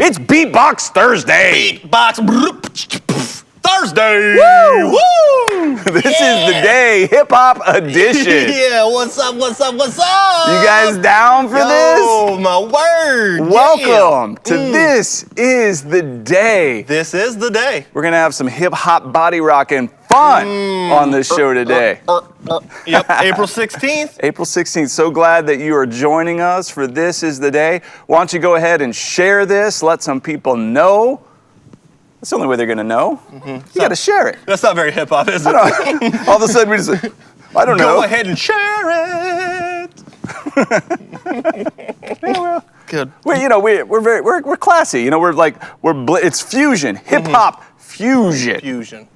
It's Beatbox Thursday. Beatbox Thursday. Woo! Woo! This is the day, hip hop edition. Yeah, what's up? You guys down for this? Oh, my word. Welcome to This Is the Day. This is the day. We're gonna have some hip hop body rocking fun on this show today. Yep, April 16th. April 16th. So glad that you are joining us for This Is the Day. Why don't you go ahead and share this, let some people know. That's the only way they're gonna know. You gotta share it. That's not very hip hop, is it? All of a sudden we just, I don't know. Go ahead and share it. Yeah, well. Good. We're classy. You know, it's fusion, hip hop fusion. Fusion.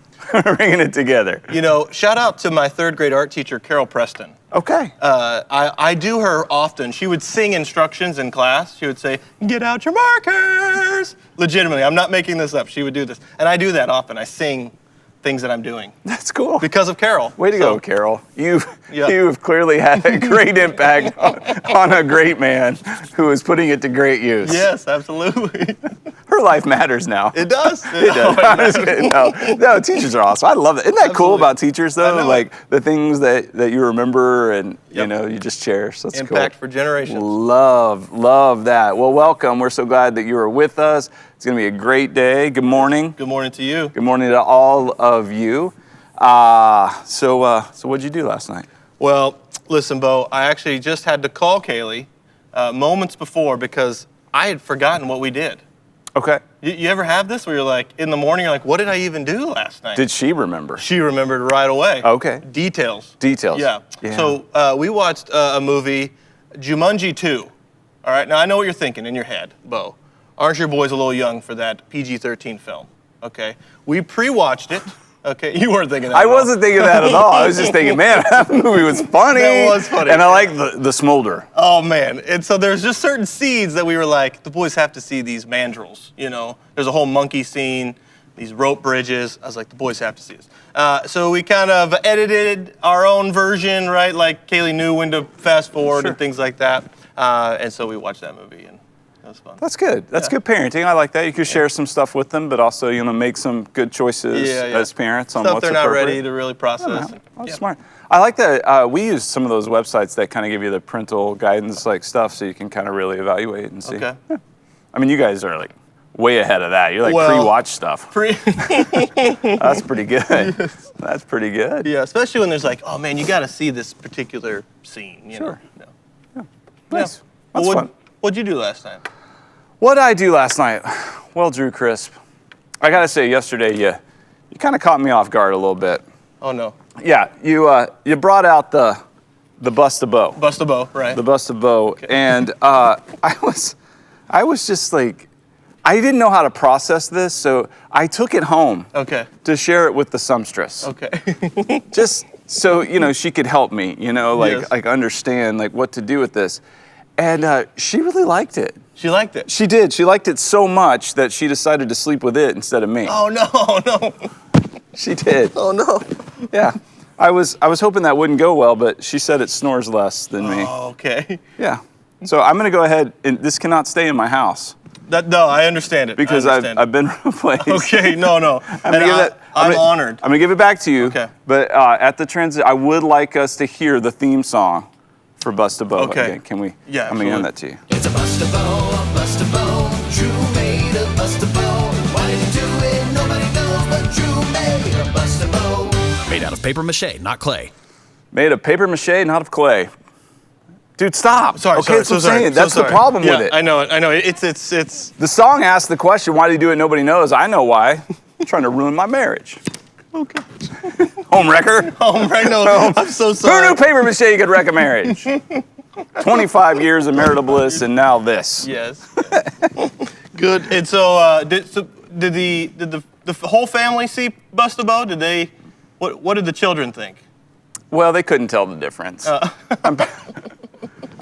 Bringing it together. You know, shout out to my third grade art teacher, Carol Preston. Okay. I do her often. She would sing instructions in class. She would say, "Get out your markers." Legitimately, I'm not making this up. She would do this. And I do that often. I sing things that I'm doing. That's cool. Because of Carol. Way to go, Carol. You've clearly had a great impact on a great man who is putting it to great use. Yes, absolutely. Her life matters now. It does. It does. I'm just kidding. No, teachers are awesome. I love it. Isn't that cool about teachers, though? Like the things that you remember and you just cherish. That's Impact cool. for generations. Love that. Well, welcome. We're so glad that you are with us. It's going to be a great day. Good morning. Good morning to you. Good morning to all of you. So what'd you do last night? Well, listen, Bo, I actually just had to call Kaylee moments before because I had forgotten what we did. Okay. You ever have this where you're like, in the morning, you're like, what did I even do last night? Did she remember? She remembered right away. Okay. Details. Yeah. So we watched a movie, Jumanji 2. All right, now I know what you're thinking in your head, Bo. Aren't your boys a little young for that PG-13 film? Okay. We pre-watched it. Okay, you weren't thinking that I wasn't thinking that at all. I was just thinking, man, that movie was funny. That was funny. And I like the smolder. Oh, man. And so there's just certain scenes that we were like, the boys have to see these mandrels, you know? There's a whole monkey scene, these rope bridges. I was like, the boys have to see this. So we kind of edited our own version, right? Like Kaylee knew when to fast forward and things like that. And so we watched that movie, and it was fun. That's good. That's good parenting. I like that. You could share some stuff with them, but also, make some good choices as parents on stuff what's they're not appropriate. ready to really process. That's smart. I like that. We use some of those websites that kind of give you the parental guidance like stuff, so you can kind of really evaluate and see. Okay. Yeah. I mean, you guys are like way ahead of that. You're like pre-watch stuff. That's pretty good. Yes. That's pretty good. Yeah, especially when there's like, oh man, you got to see this particular scene. You know? Yeah. Nice. Yeah. That's fun. What'd you do last night? What did I do last night? Well, Drew Crisp, I gotta say, yesterday you kind of caught me off guard a little bit. Oh no. Yeah, you brought out the bust a bow. Bust a bow, right? The bust a bow, okay. And I was just like, I didn't know how to process this, so I took it home. Okay. To share it with the sumstress. Okay. Just so she could help me, like understand like what to do with this, and she really liked it. She liked it? She did. She liked it so much that she decided to sleep with it instead of me. Oh, no. She did. Oh, no. Yeah. I was hoping that wouldn't go well, but she said it snores less than me. Oh, okay. Yeah. So I'm going to go ahead, and this cannot stay in my house. No, I understand it. Because I've been replaced. Okay, no. I'm honored. I'm going to give it back to you. Okay. But at the transit, I would like us to hear the theme song for Bust a Bow. Okay. Again. Can we? Yeah, I'm going to hand that to you. It's a bust a bow, Drew made a bust a bow. Why did he do it? Nobody knows, but Drew made a bust a bow. Made out of paper mache, not clay. Made of paper mache, not of clay. Dude, stop. Sorry, okay, that's what I'm saying. That's the problem with it. I know it. It's. The song asks the question, why do you do it? Nobody knows. I know why. I'm trying to ruin my marriage. Okay. Home wrecker. Home wrecker. No, I'm so sorry. Who knew paper mache could wreck a marriage? 25 years of marital bliss, and now this. Yes. Good. And so, did the whole family see Bust a Bow? Did they? What did the children think? Well, they couldn't tell the difference. I'm kind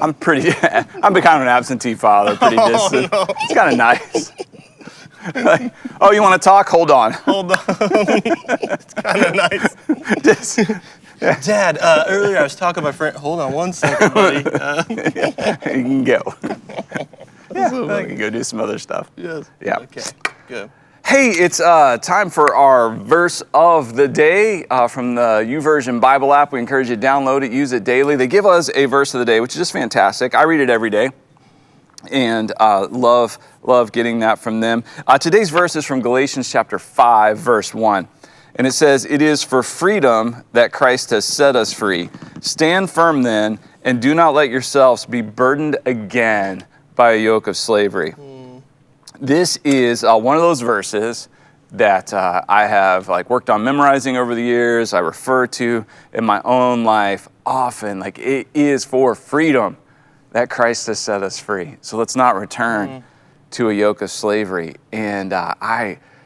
of an absentee father, pretty distant. No. It's kind of nice. Like, oh, you want to talk? Hold on. It's kind of nice. Dad, earlier I was talking to my friend. Hold on one second, buddy. You can go. I can go do some other stuff. Yes. Yeah. Okay. Good. Hey, it's time for our verse of the day from the YouVersion Bible app. We encourage you to download it, use it daily. They give us a verse of the day, which is just fantastic. I read it every day and love getting that from them. Today's verse is from Galatians chapter 5, verse 1. And it says, "It is for freedom that Christ has set us free. Stand firm then, and do not let yourselves be burdened again by a yoke of slavery." This is one of those verses that I have worked on memorizing over the years. I refer to in my own life often. It is for freedom that Christ has set us free. So let's not return to a yoke of slavery. And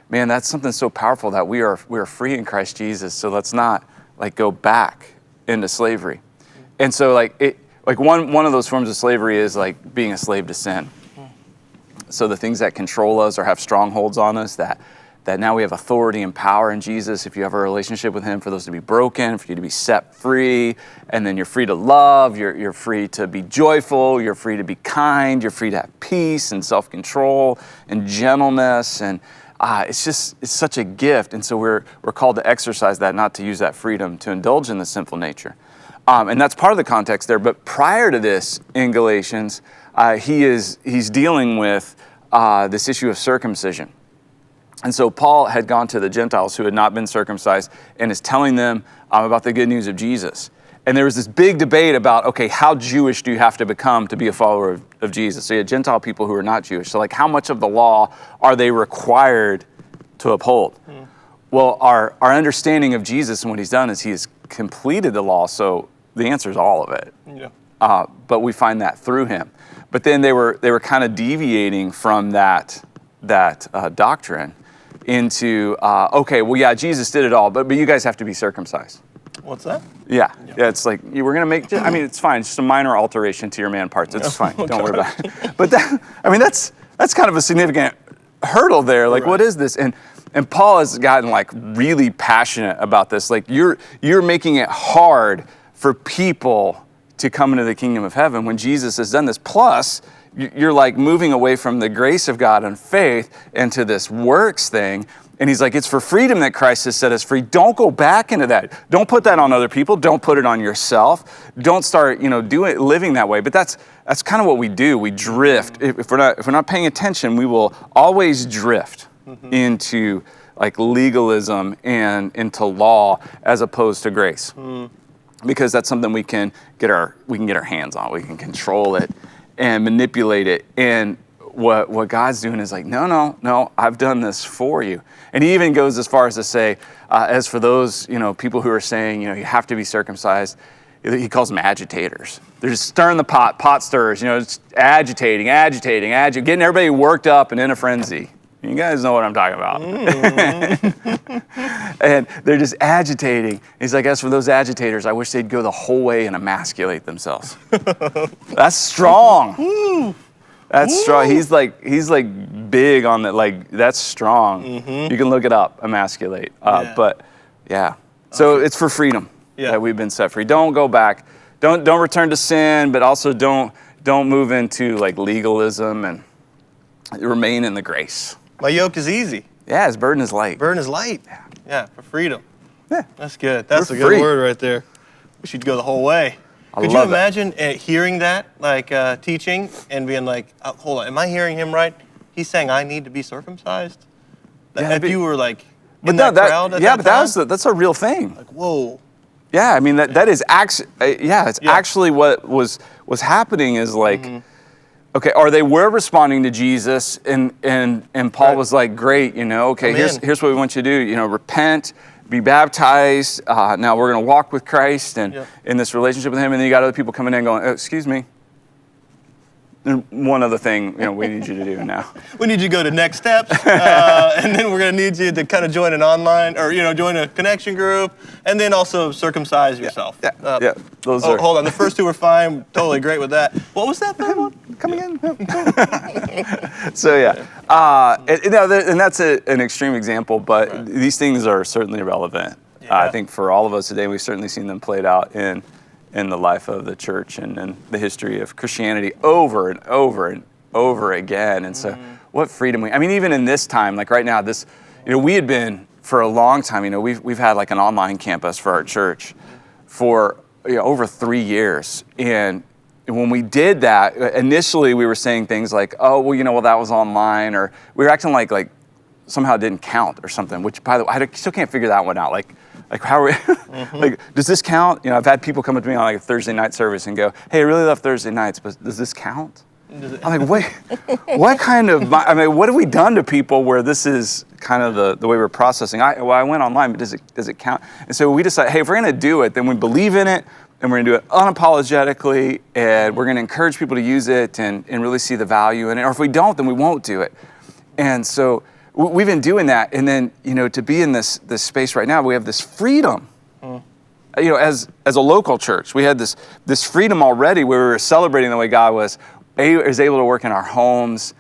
man, that's something so powerful, that we are free in Christ Jesus. So let's not go back into slavery. And so one of those forms of slavery is being a slave to sin. So the things that control us or have strongholds on us, that now we have authority and power in Jesus. If you have a relationship with him, for those to be broken, for you to be set free, and then you're free to love, you're free to be joyful, you're free to be kind, you're free to have peace and self-control and gentleness, and it's such a gift. And so we're called to exercise that, not to use that freedom to indulge in the sinful nature. And that's part of the context there. But prior to this in Galatians, he's dealing with this issue of circumcision. And so Paul had gone to the Gentiles who had not been circumcised and is telling them about the good news of Jesus. And there was this big debate about, okay, how Jewish do you have to become to be a follower of Jesus? So you had Gentile people who are not Jewish. So how much of the law are they required to uphold? Well, our understanding of Jesus and what he's done is he has completed the law. So the answer is all of it. Yeah. But we find that through him. But then they were kind of deviating from that doctrine into, okay, well, yeah, Jesus did it all, but you guys have to be circumcised. What's that? Yeah, it's we're going to make, it's fine, it's just a minor alteration to your man parts. It's fine, don't worry about it. But that's kind of a significant hurdle there. What is this? And Paul has gotten really passionate about this. You're making it hard for people to come into the kingdom of heaven when Jesus has done this. Plus, you're moving away from the grace of God and faith into this works thing. And he's it's for freedom that Christ has set us free. Don't go back into that. Don't put that on other people. Don't put it on yourself. Don't start, living that way. But that's kind of what we do. We drift. If we're not paying attention, we will always drift into legalism and into law as opposed to grace. Because that's something we can get our hands on. We can control it and manipulate it. And what God's doing is no, I've done this for you. And he even goes as far as to say, as for those people who are saying you have to be circumcised, he calls them agitators. They're just stirring the pot stirs, just agitating, getting everybody worked up and in a frenzy. You guys know what I'm talking about. And they're just agitating. He's as for those agitators, I wish they'd go the whole way and emasculate themselves. That's strong. That's strong. He's big on that. That's strong. You can look it up, emasculate. But yeah. So it's for freedom that we've been set free. Don't go back. Don't return to sin, but also don't move into legalism, and remain in the grace. My yoke is easy. Yeah, his burden is light. Burden is light. Yeah, for freedom. Yeah. That's good. That's We're a good free. word right there. We should go the whole way. Could you love imagine hearing that, teaching, and being hold on, am I hearing him right? He's saying I need to be circumcised? Yeah, if you were in but that crowd at that time? that's a real thing. Whoa. Yeah, that is actually, actually what was happening is okay, or they were responding to Jesus, and Paul was great, okay, here's what we want you to do, repent, be baptized. Now we're going to walk with Christ and in this relationship with him. And then you got other people coming in going, excuse me. And one other thing, we need you to do now. We need you to go to next steps, and then we're going to need you to kind of join an online or join a connection group, and then also circumcise yourself. Yeah. Those are. Hold on, the first two were fine. Totally great with that. What was that third one? Come again. So and that's an extreme example, but these things are certainly relevant. I think for all of us today, we've certainly seen them played out in the life of the church and in the history of Christianity over and over and over again. And so what freedom I mean, even in this time, like right now, we had been for a long time, we've had like an online campus for our church for over 3 years. And when we did that, initially we were saying things like, oh, well, that was online, or we were acting like somehow it didn't count or something, which by the way, I still can't figure that one out. Like how are we, like, does this count? I've had people come up to me on like a Thursday night service and go, hey, I really love Thursday nights, but does this count? I'm like, wait, what kind of, what have we done to people where this is kind of the way we're processing? I went online, but does it count? And so we decided, hey, if we're gonna do it, then we believe in it, and we're gonna do it unapologetically, and we're gonna encourage people to use it and really see the value in it. Or if we don't, then we won't do it. And so we've been doing that, and then, to be in this space right now, we have this freedom. As a local church, we had this freedom already where we were celebrating the way God was able to work in our homes,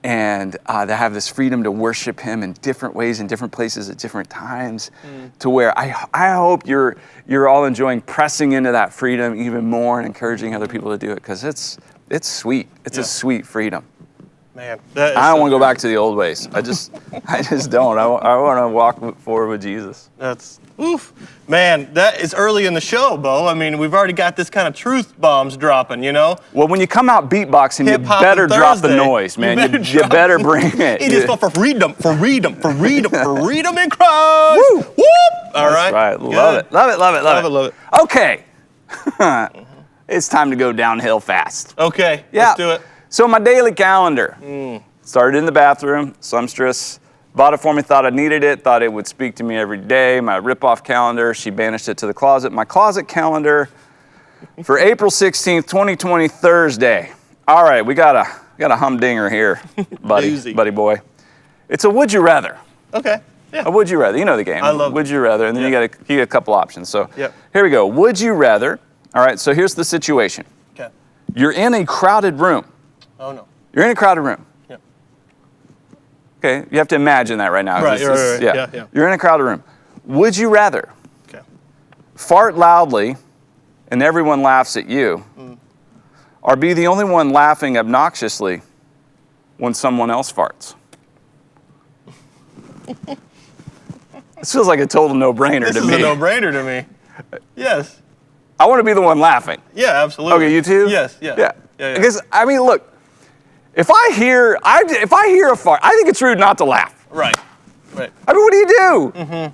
and to have this freedom to worship Him in different ways, in different places at different times, to where I hope you're all enjoying pressing into that freedom even more and encouraging other people to do it, because it's sweet. It's a sweet freedom. Man, I don't want to go back to the old ways. I just don't. I want to walk forward with Jesus. That's, oof. Man, that is early in the show, Bo. I mean, we've already got this kind of truth bombs dropping, Well, when you come out beatboxing, you Hip-hop better and drop the Thursday. noise, man. You better bring it. It is for freedom in Christ. Woo! Whoop! All right. Right. Good. Love it. Okay. It's time to go downhill fast. Okay, Yeah. let's do it. So my daily calendar. Started in the bathroom, Sumstress. Bought it for me, thought I needed it, thought it would speak to me every day. My rip-off calendar, she banished it to the closet. My closet calendar for April 16th, 2020, Thursday. All right, we got a humdinger here, Doozy. buddy boy. It's a would you rather. Okay. Yeah. A would you rather. You know the game. I love Would you rather, and then you get a couple options. So Yep. here we go. Would you rather? All right, so here's the situation. Okay. You're in a crowded room. Oh no. You're in a crowded room. Yeah. Okay, you have to imagine that right now. Right, This right, is- right. Yeah. You're in a crowded room. Would you rather Okay. fart loudly and everyone laughs at you, or be the only one laughing obnoxiously when someone else farts? This feels like a total no-brainer This to is me. a no-brainer to me. Yes. I want to be the one laughing. Yeah, absolutely. Okay, you too? Yes. Yeah. Yeah. Yeah. Because look, if I hear a fart, I think it's rude not to laugh. Right. Right. I mean, what do you do?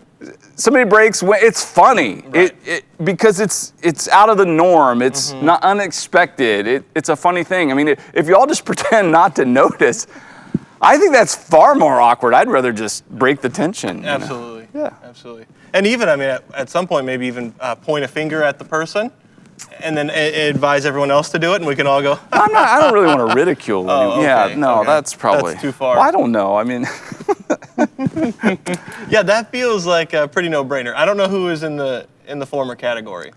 Somebody breaks. It's funny. Right. Because it's out of the norm. It's not unexpected. It's a funny thing. I mean, if you all just pretend not to notice, I think that's far more awkward. I'd rather just break the tension. Absolutely. Yeah. Absolutely. And even, at some point, maybe even point a finger at the person, and then advise everyone else to do it, and we can all go. I don't really want to ridicule anyone. okay, Yeah, no, okay. that's probably That's too far. Well, I don't know. I mean, Yeah, that feels like a pretty no-brainer. I don't know who is in the former category.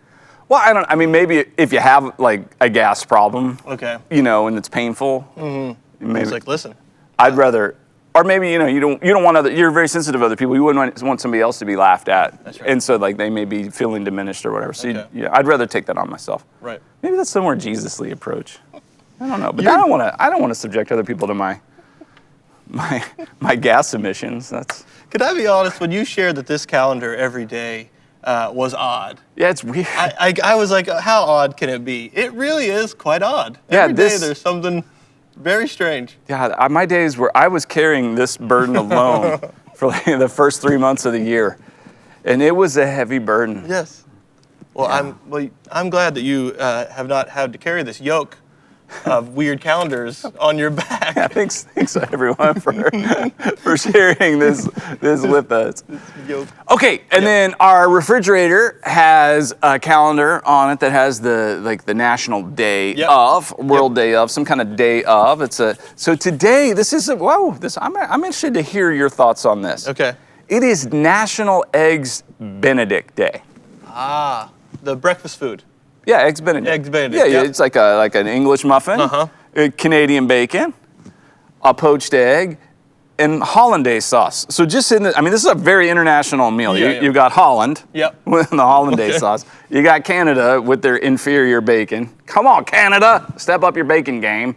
well, I mean, maybe if you have like a gas problem, Okay. and it's painful, maybe It's like, listen. I'd rather, or maybe you don't want you're very sensitive to other people. You wouldn't want somebody else to be laughed at, That's right. and so like they may be feeling diminished or whatever. So Okay. I'd rather take that on myself. Right. Maybe that's the more Jesus-ly approach. I don't know, but I don't want to subject other people to my gas emissions. That's Could I be honest? When you shared that this calendar every day was odd, it's weird. I was like, how odd can it be? It really is quite odd. Yeah, Every day this- there's something very strange. Yeah, my days where I was carrying this burden alone for like the first 3 months of the year, and it was a heavy burden. Yes. Well, I'm glad that you have not had to carry this yoke of weird calendars on your back. Yeah, thanks everyone for sharing this with us. Yoke. Okay, and then our refrigerator has a calendar on it that has the National Day Yep. of, World Day of, some kind of day of. So today I'm interested to hear your thoughts on this. Okay. It is National Eggs Benedict Day. The breakfast food. Yeah, Eggs Benedict. Eggs Benedict, Yeah, yep. it's like an English muffin, Canadian bacon, a poached egg, and hollandaise sauce. So just this is a very international meal. Yeah. You've got Holland Yep. with the hollandaise sauce. You got Canada with their inferior bacon. Come on, Canada, step up your bacon game.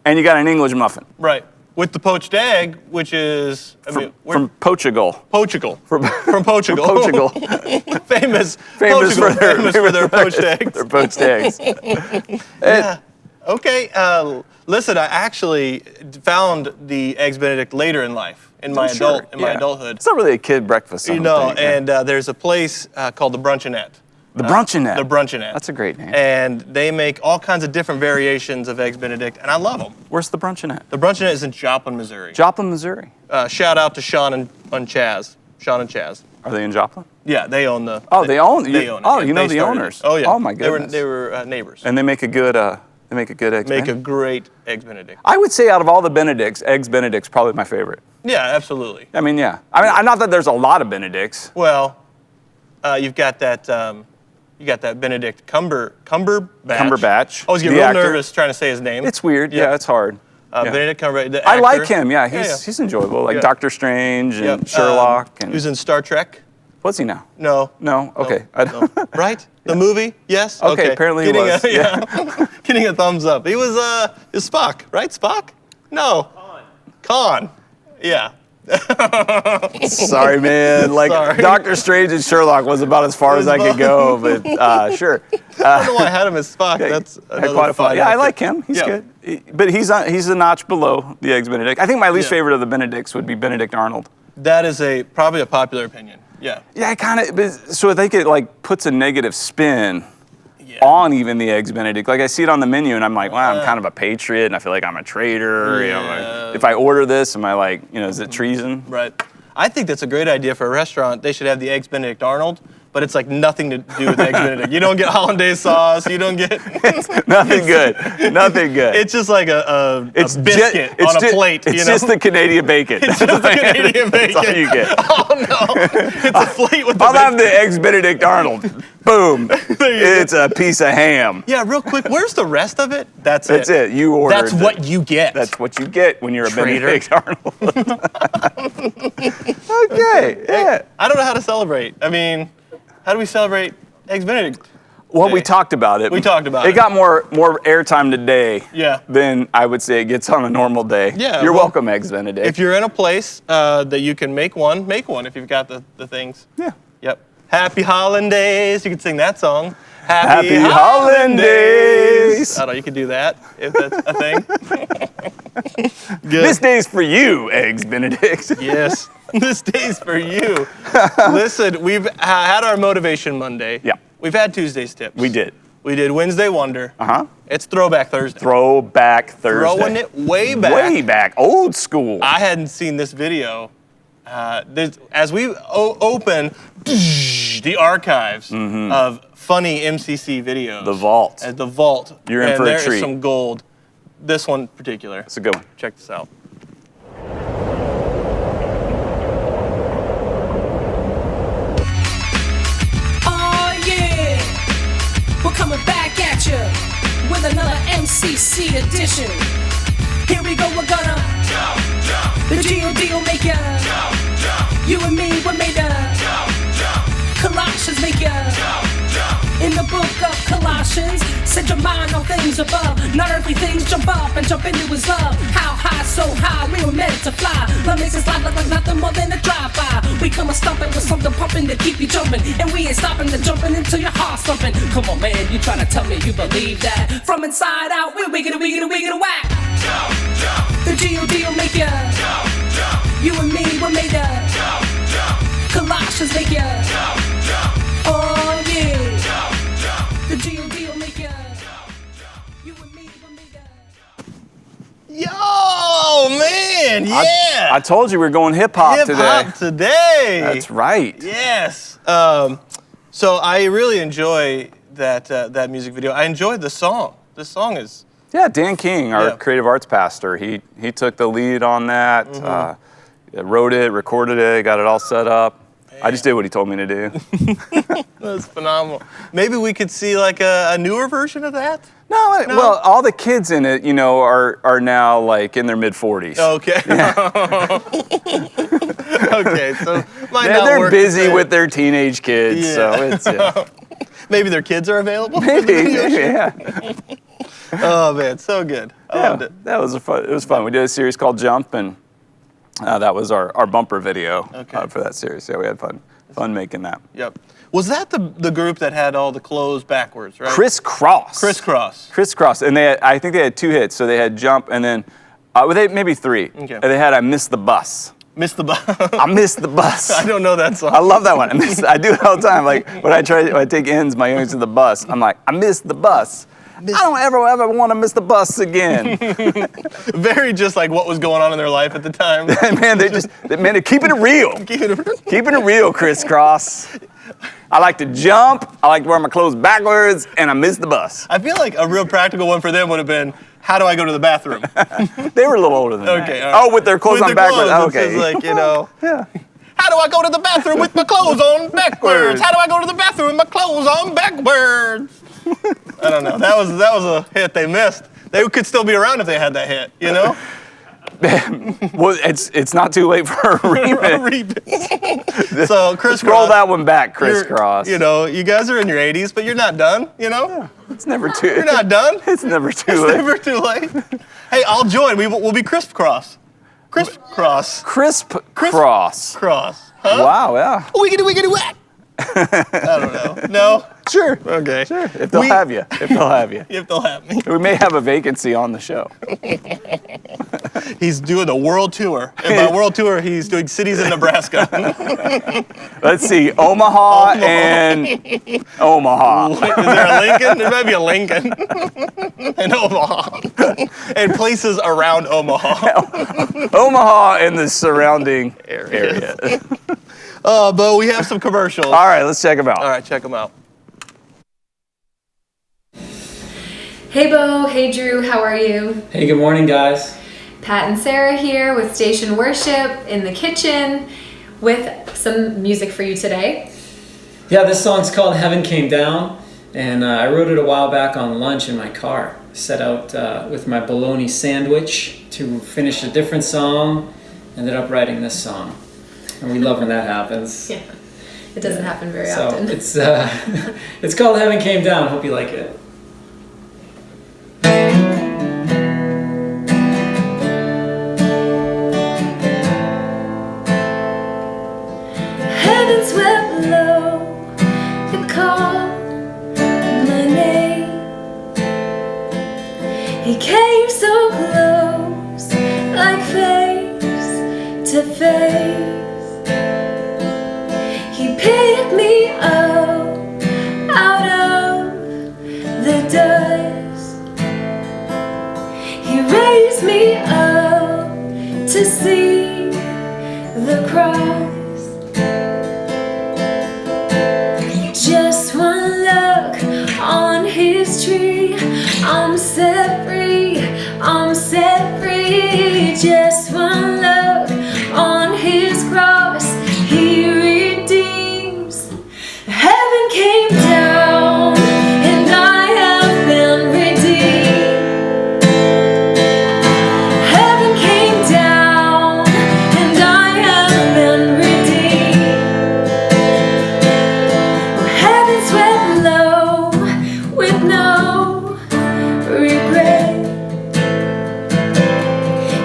and you got an English muffin Right. With the poached egg, which is from Portugal. Portugal. From Portugal. Portugal. famous Famous Portugal, for their poached eggs. Their poached eggs. Yeah. Okay. Listen, I actually found the Eggs Benedict later in life, in my Sure, my yeah. adulthood. It's not really a kid breakfast. I You don't know, think. and there's a place called the Bruncheonette. The Bruncheonette. The Bruncheonette. That's a great name. And they make all kinds of different variations of Eggs Benedict, and I love them. Where's the Bruncheonette? The Bruncheonette is in Joplin, Missouri. Joplin, Missouri. Shout out to Sean and Chaz. Sean and Chaz. Are they in Joplin? Yeah, they own the. Oh, they own. They own it. Oh, Yeah, you know they the started it. owners. Oh yeah. Oh my goodness. They were neighbors. And they make a good. They make a good eggs. Make a Benedict. great Eggs Benedict. I would say out of all the Benedicts, Eggs Benedict's probably my favorite. Yeah, absolutely. I mean, yeah. I mean, not that there's a lot of Benedicts. Well, you've got that. You got that Benedict Cumberbatch. Cumberbatch, I was getting the real actor. nervous trying to say his name. It's weird. Yeah, it's hard. Yeah. Benedict Cumberbatch. The I like actor. him. Yeah, he's enjoyable. Like Yeah. Doctor Strange and Yep. Sherlock. He And was in Star Trek. what's he now? No. No. Okay. I don't. No. Right? The movie? Yes. Okay, apparently he Getting was, yeah. Getting a thumbs up. He was Spock, right? Spock? No. Khan. Yeah. Sorry, man. Like Sorry. Doctor Strange and Sherlock was about as far as I could go, but sure. I don't know why I had him as Spock. That's another Quite a fun. fine Yeah, I actor. like him. He's Yeah. good. But he's a notch below the Eggs Benedict. I think my least Yeah. favorite of the Benedicts would be Benedict Arnold. That is probably a popular opinion. Yeah. Yeah, I kind of. So I think it like puts a negative spin Yeah. on even the Eggs Benedict. Like I see it on the menu and I'm like, wow, I'm kind of a patriot and I feel like I'm a traitor. You know, Yeah. like, if I order this, am I like, is it treason? Right. I think that's a great idea for a restaurant. They should have the Eggs Benedict Arnold, but it's like nothing to do with Eggs Benedict. You don't get hollandaise sauce. You don't get. Nothing good. Nothing good. It's just like a It's biscuit ju- it's on a ju- plate. It's you know? just the Canadian bacon. It's just the Canadian bacon. That's all you get. Oh no! It's a plate with the I'll bacon. have the Eggs Benedict Arnold. Boom. you go. It's a piece of ham. Yeah, real quick. Where's the rest of it? That's it. That's it. You ordered. That's what you get. That's what you get when you're a Traitor. Benedict Arnold. Okay. Yeah. I don't know how to celebrate. I mean, how do we celebrate Eggs Benedict? Well, we Day? talked about it. We talked about it. It got more airtime today. Yeah. Than I would say it gets on a normal day. Yeah, You're well, welcome, Eggs Benedict. If you're in a place that you can make one if you've got the things. yeah. Yep. Happy Hollandaise. You can sing that song. Happy Hollandaise. I don't know, you could do that if that's a thing. Good. This day's for you, Eggs Benedict. Yes. This day's for you. Listen, we've had our Motivation Monday. Yeah. We've had Tuesday's tips. We did. We did Wednesday Wonder. Uh-huh. It's Throwback Thursday. Throwback Thursday. Throwing it way back. Way back. Old school. I hadn't seen this video. As we open the archives of funny MCC videos. Mm-hmm. The vault. At the vault. You're in and for a there is treat. some gold. This one in particular. It's a good one. Check this out. Oh yeah, we're coming back at you with another MCC edition. Here we go, we're gonna the G.O.D. will make ya. You and me, we made ya. Colossians make ya. In the book of Colossians, set your mind on things above. Not earthly things, jump up and jump into his love. How high, so high, we were meant to fly. Love makes us slide like nothing more than a drive-by. We come a stomping with something pumping to keep you jumping. And we ain't stopping to jumping until your heart's thumping. Come on, man, you trying to tell me you believe that? From inside out, we're wiggity, wiggity, wiggity, whack. The G.O.D. will make ya. You and me, we're made ya. Colossians make ya. Oh yeah. The G.O.D. will make ya. You and me, we're made ya. Yo, man, yeah. I told you we were going hip hop today. Hip-hop today. That's right. Yes. So I really enjoy that music video. I enjoyed the song. The song is... Yeah, Dan King, our Yeah. creative arts pastor, he took the lead on that, wrote it, recorded it, got it all set up. I just did what he told me to do. That's phenomenal. Maybe we could see like a newer version of that? No, well, all the kids in it, are now like in their mid 40s. Okay. Okay, so might Yeah, not they're work busy the same. with their teenage kids, Yeah. so it's Maybe their kids are available. for the maybe, video shoot? yeah. Oh man, so good. I loved it. That was fun. It was fun. We did a series called Jump, and that was our bumper video for that series. Yeah, we had fun making that. Yep. Was that the group that had all the clothes backwards, right? Crisscross. Crisscross. And I think they had 2 hits. So they had Jump, and then maybe 3. Okay. And they had I Missed the Bus. Missed the bus. I missed the bus. I don't know that song. I love that one. I do it all the time. Like when I take ends, my youngest to the bus. I'm like, I missed the bus. I don't ever want to miss the bus again. Very just like what was going on in their life at the time. Man, they're keeping it real. Keeping it real, Crisscross. I like to jump. I like to wear my clothes backwards, and I miss the bus. I feel like a real practical one for them would have been, how do I go to the bathroom? They were a little older than that. Okay. All right. Oh, with their clothes on backwards. Okay. It's like, you know. Yeah. How do I go to the bathroom with my clothes on backwards? How do I go to the bathroom with my clothes on backwards? I don't know. That was a hit they missed. They could still be around if they had that hit, you know? Well, it's not too late for a remix. So, Crisscross. Roll that one back, Crisscross. You know, you guys are in your 80s, but you're not done, you know? Yeah, it's never too. You're not done. It's never too It's late. never too late. Hey, I'll join. We'll be crisscross. Crisscross. Crisp cross. Cross. Huh? Wow, yeah. Wiggity whack. I don't know. No? Sure. Okay. Sure. If they'll have you. If they'll have you. If they'll have me. We may have a vacancy on the show. He's doing a world tour. And by world tour, he's doing cities in Nebraska. Let's see, Omaha and Omaha. Is there a Lincoln? There might be a Lincoln. And Omaha. And places around Omaha. Omaha and the surrounding area. But we have some commercials. All right, let's check them out. All right, check them out. Hey Bo, hey Drew, how are you? Hey, good morning, guys. Pat and Sarah here with Station Worship in the kitchen with some music for you today. Yeah, this song's called Heaven Came Down, and I wrote it a while back on lunch in my car. Set out with my bologna sandwich to finish a different song, ended up writing this song. And we love when that happens. Yeah, it doesn't happen very So often. it's called Heaven Came Down. Hope you like it. Heaven swept low, it called my name. He came so close, like face to face. He picked me up out of the dust. He raised me up to see the cross. Just one look on his tree, I'm set free, I'm set free. Just one look on his cross, he redeems. Heaven came down, and I have been redeemed. Heaven came down, and I have been redeemed. Heaven swept low with no regret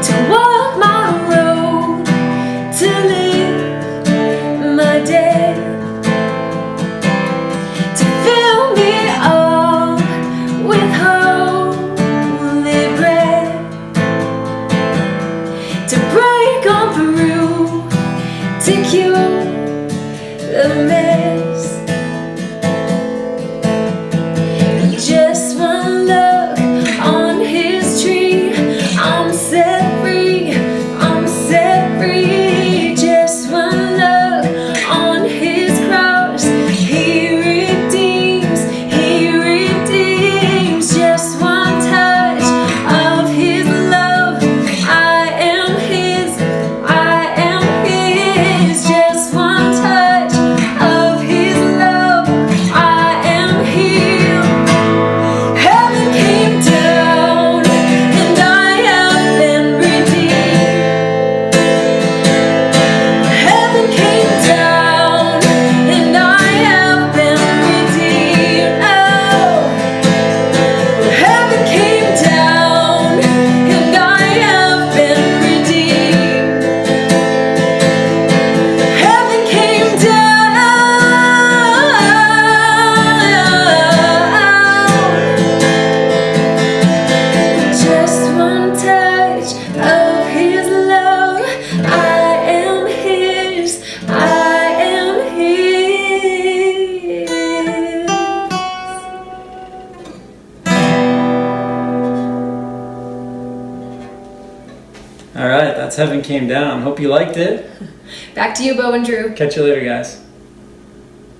to walk my road, to live my day, to fill me up with holy bread, to break on through, to cure the mess. Just one All right, that's Heaven Came Down. Hope you liked it. Back to you, Bo and Drew. Catch you later, guys.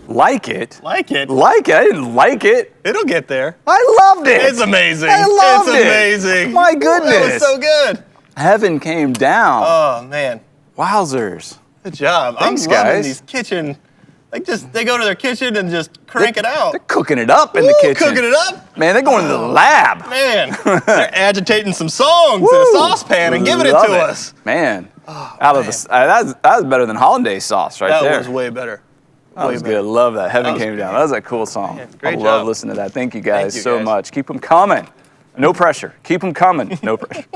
Like it? Like it. Like it? I didn't like it. It'll get there. I loved it. It's amazing. I loved it's it. amazing. My goodness. That was so good. Heaven Came Down. Oh, man. Wowzers. Good job. Thanks, I'm loving guys. these kitchen. Like, they go to their kitchen and just crank it out. They're cooking it up in the Ooh, kitchen. Cooking it up. Man, they're going to the lab. Man, they're agitating some songs in a Woo. saucepan and giving it Love to us. Man, out of the that was better than hollandaise sauce right That there. was way better. That Way was better. good. Love that. Heaven was Came great. Down. That was a cool song. Man, great I love job. listening to that. Thank you guys you, so guys. much. Keep them coming. No pressure. Keep them coming. No pressure.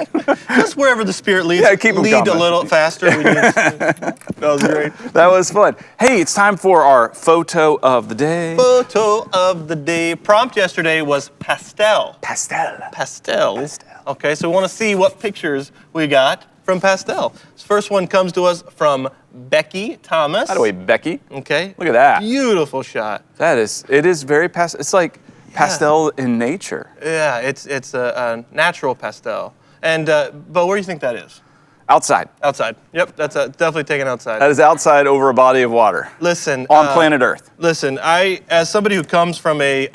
Just wherever the Spirit leads, Yeah, keep 'em lead a coming. little faster. That was great. That was fun. Hey, it's time for our photo of the day. Photo of the day. Prompt yesterday was pastel. Pastel. Pastel. Okay, so we want to see what pictures we got from pastel. This first one comes to us from Becky Thomas. By the way, Becky, Okay. look at that. Beautiful shot. It is very pastel. It's like pastel in nature. Yeah, it's a natural pastel. And, Bo, where do you think that is? Outside. Outside. Yep, that's definitely taken outside. That is outside over a body of water. Listen. On planet Earth. Listen, as somebody who comes from a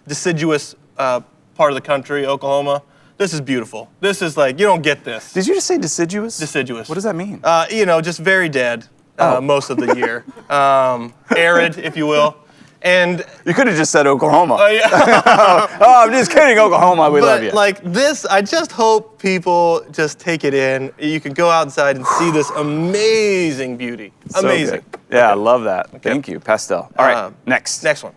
deciduous part of the country, Oklahoma, this is beautiful. This is like, you don't get this. Did you just say deciduous? Deciduous. What does that mean? Just very dead Oh. most of the year. Arid, if you will. And You could have just said Oklahoma. yeah. Oh, I'm just kidding, Oklahoma. We love you. But like this, I just hope people just take it in. You can go outside and see this amazing beauty. So Amazing. good. Yeah, I love that. Thank you, pastel. All right, next. Next one.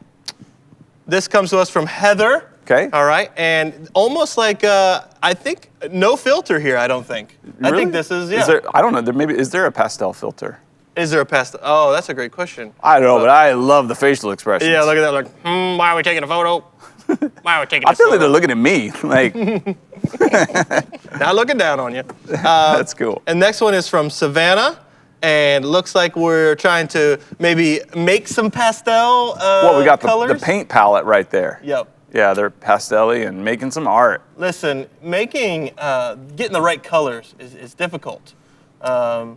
This comes to us from Heather. Okay. All right, and almost like I think no filter here. I don't think. I Really? think this is yeah. Is there, I don't know. Is there a pastel filter? Is there a pastel? Oh, that's a great question. I don't know, but I love the facial expressions. Yeah, look at that. Like, why are we taking a photo? Why are we taking? I feel like they're looking at me. Like, Not looking down on you. that's cool. And next one is from Savannah, and looks like we're trying to maybe make some pastel Well, we got colors. the paint palette right there. Yep. Yeah, they're pastel-y and making some art. Listen, getting the right colors is difficult.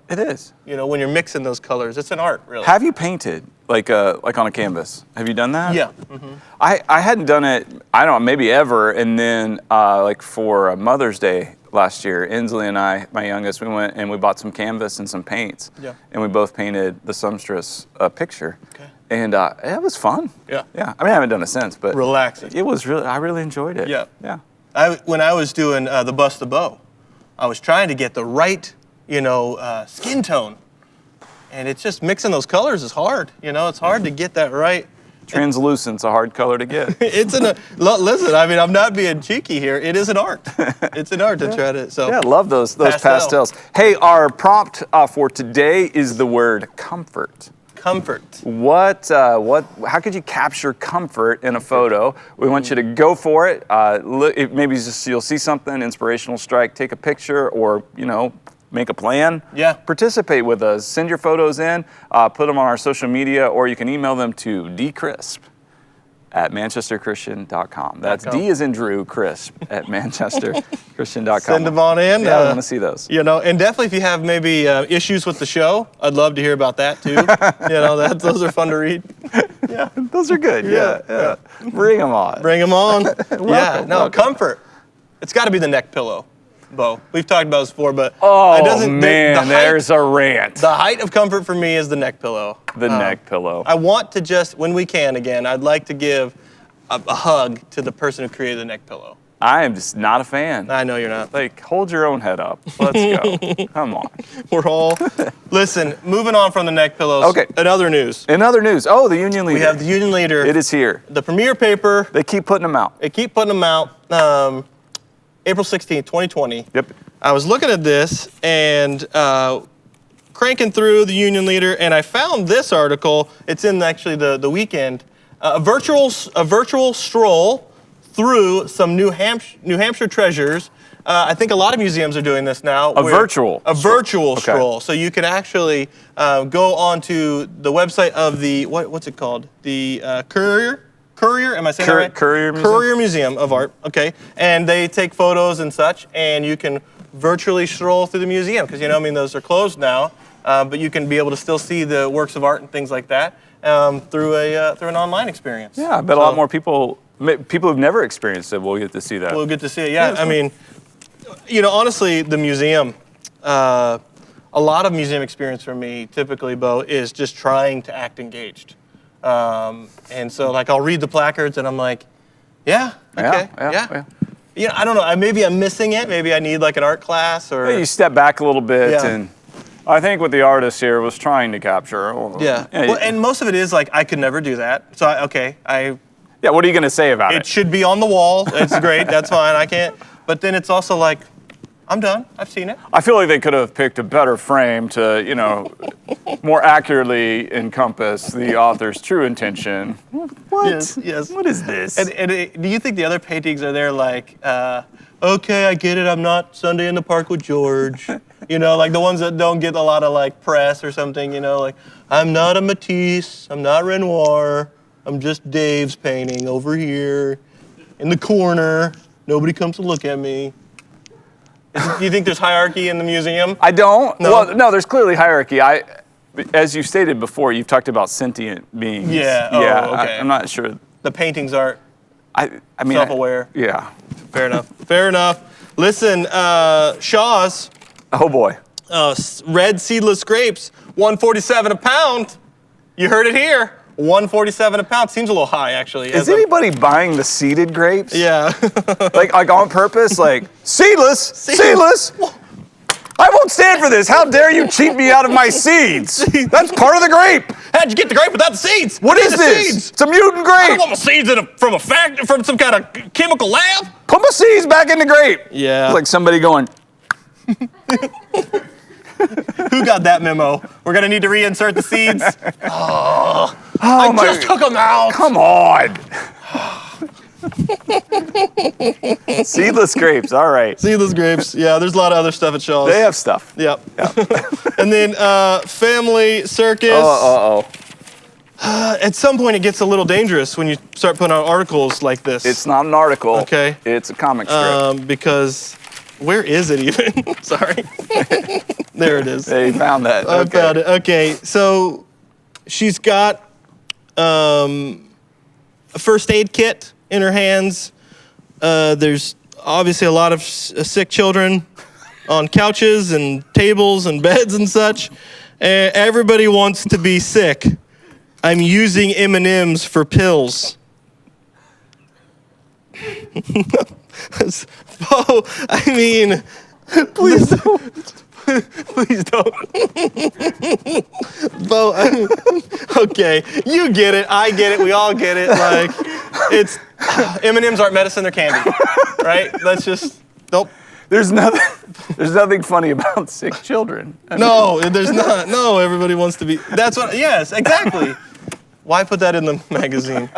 It is. When you're mixing those colors, it's an art, really. Have you painted like on a canvas? Have you done that? Yeah. I hadn't done it, I don't know, maybe ever. And then like for Mother's Day last year, Inslee and I, my youngest, we went and we bought some canvas and some paints. Yeah. And we both painted the Sumstress picture. Okay. And it was fun. Yeah. Yeah. I mean, I haven't done it since, but Relaxing. it was I really enjoyed it. Yeah. Yeah. When I was doing the Bust the Bow, I was trying to get the right, skin tone. And it's just mixing those colors is hard. It's hard to get that right. Translucent's a hard color to get. Listen, I mean, I'm not being cheeky here. It is an art. It's an art to try to, so. Yeah, I love those Pastel. pastels. Hey, our prompt for today is the word comfort. Comfort. How could you capture comfort in a photo? We want you to go for it. Maybe you'll see something, inspirational strike, take a picture, or, make a plan. Yeah. Participate with us. Send your photos in, put them on our social media, or you can email them to dcrisp@manchesterchristian.com. That's D as in Drew, crisp @manchesterchristian.com. Send them on in. Yeah, I want to see those. And definitely if you have maybe issues with the show, I'd love to hear about that too. Those are fun to read. Yeah. Those are good. Yeah. Bring them on. Bring them on. welcome. Comfort. It's got to be the neck pillow, Bo. We've talked about this before, but Oh, it doesn't. there's a rant. The height of comfort for me is the neck pillow. The neck pillow. I want to just, when we can again, I'd like to give a hug to the person who created the neck pillow. I am just not a fan. I know you're not. Like, hold your own head up. Let's go. Come on. We're all. Listen, moving on from the neck pillows. Okay. In other news, In other news, the Union Leader. we have the Union Leader. It is here. The premier paper. They keep putting them out. They keep putting them out. April 16th, 2020. Yep. I was looking at this and cranking through the Union Leader, and I found this article. It's in actually the weekend. A virtual stroll through some New Hampshire treasures. I think a lot of museums are doing this now. A virtual stroll. So you can actually go onto the website of the what's it called? The Courier. Am I saying that right? Courier Museum? Courier Museum of Art. Okay, and they take photos and such, and you can virtually stroll through the museum because I mean those are closed now, but you can be able to still see the works of art and things like that through an online experience. Yeah, I bet a lot more people who've never experienced it will get to see that. We'll get to see it. Yeah, I mean, honestly, the museum. A lot of museum experience for me, typically, Bo, is just trying to act engaged. And so, like, I'll read the placards, and I'm like, yeah, okay, yeah. I don't know. Maybe I'm missing it. Maybe I need like an art class or. You step back a little bit, Yeah. and I think what the artist here was trying to capture. Yeah. Well, and most of it is like I could never do that. So Yeah, what are you going to say about it should be on the wall. It's great. That's fine. I can't. But then it's also like, I'm done. I've seen it. I feel like they could have picked a better frame to, more accurately encompass the author's true intention. What? Yes. What is this? And do you think the other paintings are there like, okay, I get it. I'm not Sunday in the Park with George. Like the ones that don't get a lot of like press or something. Like I'm not a Matisse. I'm not Renoir. I'm just Dave's painting over here in the corner. Nobody comes to look at me. Do you think there's hierarchy in the museum? I don't. No? Well, no, there's clearly hierarchy. As you stated before, you've talked about sentient beings. Yeah. Oh, Yeah. okay. I'm not sure. The paintings aren't I mean, self-aware. Yeah. Fair enough. Fair enough. Listen, Shaw's Oh boy. red seedless grapes, $1.47 a pound. You heard it here. $1.47 a pound. Seems a little high, actually. Is anybody buying the seeded grapes? Yeah. like on purpose? Like seedless. I won't stand for this. How dare you cheat me out of my seeds? That's part of the grape. How'd you get the grape without the seeds? What I need is the this? Seeds. It's a mutant I don't grape. want my seeds from a factory, from some kind of chemical lab. Put my seeds back in the grape. Yeah. It's like somebody going, Who got that memo? We're gonna need to reinsert the seeds. oh my. Just took them out. Come on. Seedless grapes. All right. Seedless grapes. Yeah, there's a lot of other stuff at Shaw's. They have stuff. Yep. And then Family Circus. At some point, it gets a little dangerous when you start putting out articles like this. It's not an article. Okay. It's a comic strip. Because where is it even? Sorry. There it is. They found that. I found it. Okay, so she's got a first aid kit in her hands. There's obviously a lot of sick children on couches and tables and beds and such. Everybody wants to be sick. I'm using M&Ms for pills. Oh, I mean, please don't. Please don't. Bo, okay, you get it. I get it. We all get it. Like, it's M&Ms aren't medicine; they're candy, right? Let's just nope. There's nothing funny about sick children. No, there's not. No, everybody wants to be. That's what. Yes, exactly. Why put that in the magazine?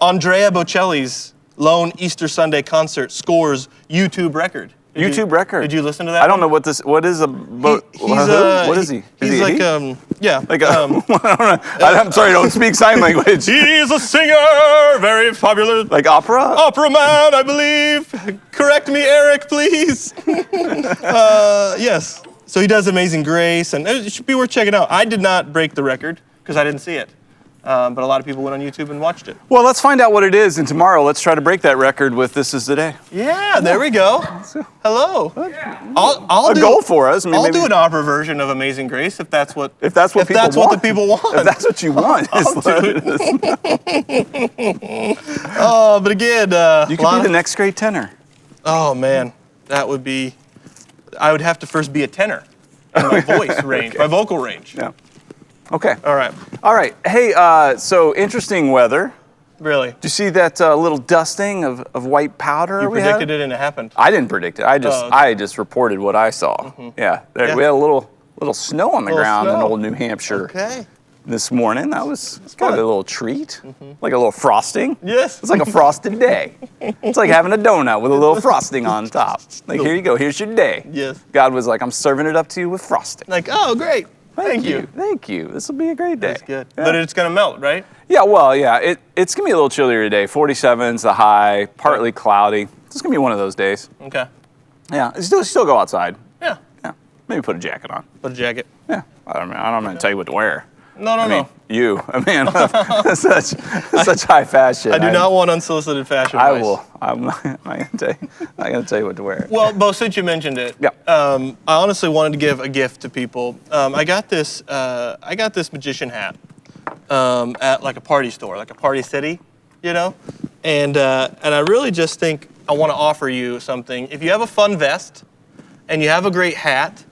Andrea Bocelli's lone Easter Sunday concert scores YouTube record. YouTube record. Did you listen to that? I don't know what this. What is a? What is he? He's Is he like he? yeah. Like a, I don't know. I'm sorry, I don't speak sign language. He's a singer, very popular. Like opera? Opera man, I believe. Correct me, Eric, please. Yes. So he does Amazing Grace, and it should be worth checking out. I did not break the record because I didn't see it. But a lot of people went on YouTube and watched it. Well, let's find out what it is, and tomorrow let's try to break that record with This Is the Day. Yeah, there we go. Hello. I'll A goal for us. I mean, I'll maybe do an opera version of Amazing Grace if that's what if that's what people what want. the people want. If that's what you want. I'll do Oh, but again, You could be the next great tenor. Oh man, that would be. I would have to first be a tenor in my voice range, my vocal range. Yeah. Okay. All right. All right. Hey, so interesting weather. Really? Did you see that little dusting of white powder? You we had? predicted it and it happened. I didn't predict it. I just okay. I just reported what I saw. Yeah. Yeah. We had a little snow on the Little ground in snow. old New Hampshire Okay. this morning. That was kind of fun. a little treat, like a little frosting. Yes. It's like a frosted day. It's like having a donut with a little frosting on top. Like, here you go. Here's your day. Yes. God was like, I'm serving it up to you with frosting. Like, oh, great. Thank you. Thank you. This will be a great day. That's good. Yeah. But it's gonna melt, right? Yeah, well, yeah. It's going to be a little chillier today. 47's the high, partly cloudy. It's going to be one of those days. Okay. Yeah, still go outside. Yeah. Yeah, maybe put a jacket on. Put a jacket. Yeah, I'm not going to tell you what to wear. No. You, I mean, such high fashion. I do not want unsolicited fashion I advice. will. I'm not going to tell you what to wear. Well, Bo, since you mentioned it, Yeah. I honestly wanted to give a gift to people. I got this magician hat at like a party store, like a Party City, you know, and I really just think I want to offer you something. If you have a fun vest and you have a great hat,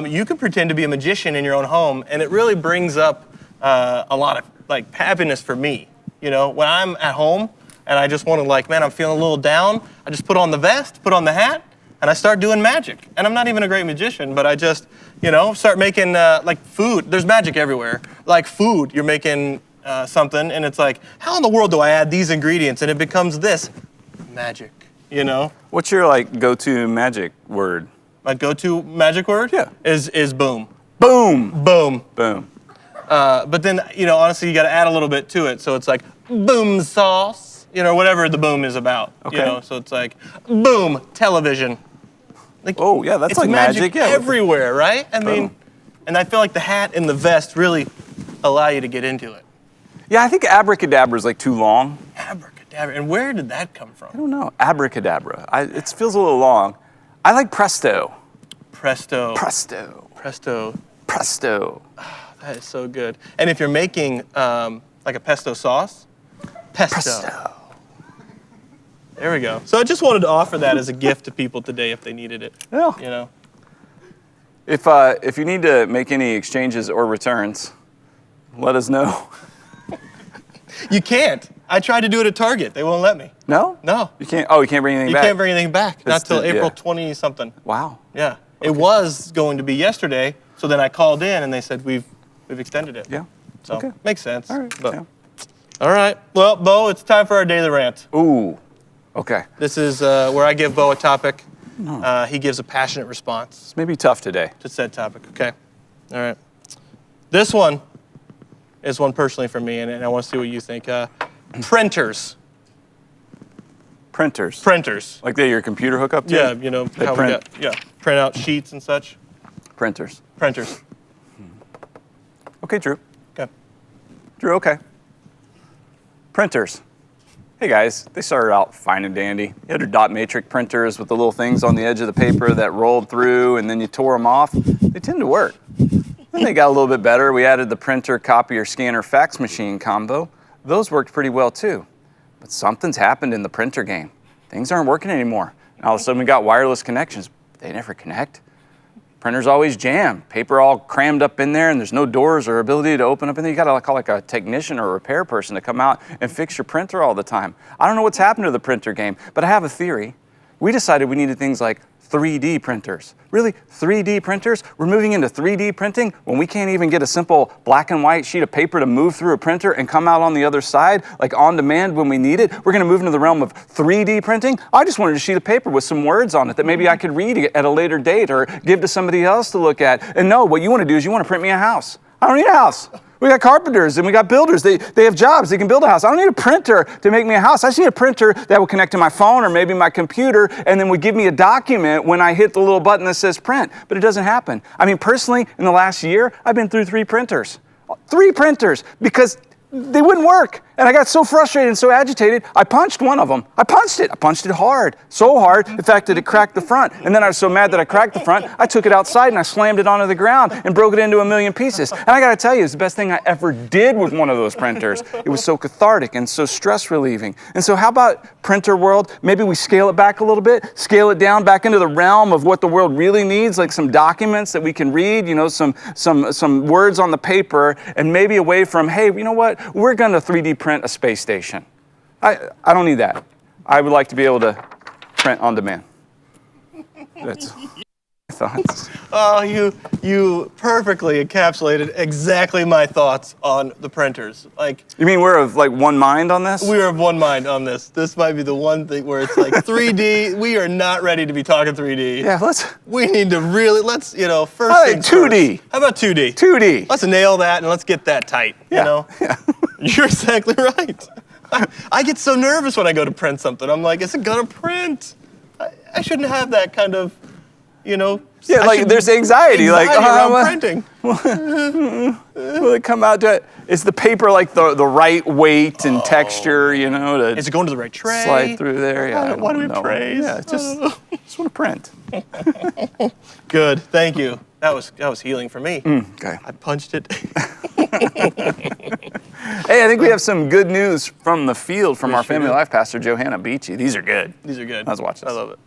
you can pretend to be a magician in your own home, and it really brings up a lot of like happiness for me. You know, when I'm at home and I just want to like, man, I'm feeling a little down, I just put on the vest, put on the hat, and I start doing magic. And I'm not even a great magician, but I just, you know, start making like food. There's magic everywhere. Like food, you're making something, and it's like, how in the world do I add these ingredients? And it becomes this magic, you know? What's your like go-to magic word? My go-to magic word Yeah. is boom. Boom. Boom. Boom. But then, you know, honestly, you got to add a little bit to it. So it's like boom sauce, you know, whatever the boom is about. Okay. You know, so it's like boom television. Like, Oh, yeah, that's it's like magic, yeah. everywhere, right? I mean, and I feel like the hat and the vest really allow you to get into it. Yeah, I think abracadabra is like too long. Abracadabra. And where did that come from? I don't know. Abracadabra. It feels a little long. I like presto. Presto. Presto. Presto. Presto. That is so good. And if you're making like a pesto sauce, pesto. Presto. There we go. So I just wanted to offer that as a gift to people today if they needed it. Yeah. You know. If you need to make any exchanges or returns, let us know. You can't. I tried to do it at Target. They won't let me. No? No. You can't. Oh, you can't bring anything You back. can't bring anything back. Not That's till the- April yeah. 20 something. Wow. Yeah. It was going to be yesterday, so then I called in and they said we've extended it. Yeah. So Okay. makes sense. All right. But- Yeah. All right. Well, Bo, it's time for our daily rant. Ooh. Okay. This is where I give Bo a topic. He gives a passionate response It's maybe tough today. to said topic. Okay. All right. This one is one personally for me, and I want to see what you think. Printers. Printers. Printers. Like they're your computer hookup to? Yeah, you know They how print. we got print out sheets and such. Printers. Printers. Okay, Drew. Okay. Drew, okay. Printers. Hey guys, they started out fine and dandy. You had your dot matrix printers with the little things on the edge of the paper that rolled through and then you tore them off. They tend to work. Then they got a little bit better. We added the printer, copier, scanner, fax machine combo. Those worked pretty well too. But something's happened in the printer game. Things aren't working anymore. And all of a sudden we got wireless connections. They never connect. Printers always jam. Paper all crammed up in there and there's no doors or ability to open up in there. You gotta call like a technician or a repair person to come out and fix your printer all the time. I don't know what's happened to the printer game, but I have a theory. We decided we needed things like 3D printers. Really, 3D printers? We're moving into 3D printing when we can't even get a simple black and white sheet of paper to move through a printer and come out on the other side, like on demand when we need it. We're gonna move into the realm of 3D printing. I just wanted a sheet of paper with some words on it that maybe I could read at a later date or give to somebody else to look at. And no, what you wanna do is you wanna print me a house. I don't need a house. We got carpenters and we got builders. They have jobs. They can build a house. I don't need a printer to make me a house. I just need a printer that will connect to my phone or maybe my computer and then would give me a document when I hit the little button that says print. But it doesn't happen. I mean, personally, in the last year, I've been through 3 printers. 3 printers because they wouldn't work. And I got so frustrated and so agitated, I punched one of them. I punched it hard. So hard, in fact, that it cracked the front. And then I was so mad that I cracked the front, I took it outside and I slammed it onto the ground and broke it into a million pieces. And I gotta tell you, it's the best thing I ever did with one of those printers. It was so cathartic and so stress relieving. And so how about printer world? Maybe we scale it back a little bit, scale it down back into the realm of what the world really needs, like some documents that we can read, you know, some words on the paper, and maybe away from, hey, you know what? We're gonna 3D print a space station. I don't need that. I would like to be able to print on demand. That's my thoughts. Oh, you perfectly encapsulated exactly my thoughts on the printers. Like, You mean we're of like one mind on this? we are of one mind on this. This might be the one thing where it's like 3D. We are not ready to be talking 3D. Yeah, let's We need to really, let's, you know, first I like things 2D. first. How about 2D? 2D. Let's nail that and let's get that tight, Yeah, you know? yeah. You're exactly right. I get so nervous when I go to print something. I'm like, is it gonna print? I shouldn't have that kind of, Yeah, like there's anxiety. Like, around what- printing. will it come out to it? Is the paper like the right weight and texture, to Is it going to the right tray? slide through there? Yeah, I Why do we don't have know. trays? Yeah, just want to print. Good, thank you. That was healing for me. Okay. I punched it. Hey, I think we have some good news from the field from our sure family do. life pastor, Johanna Beachy. These are good. These are good. Let's watch this. I love it.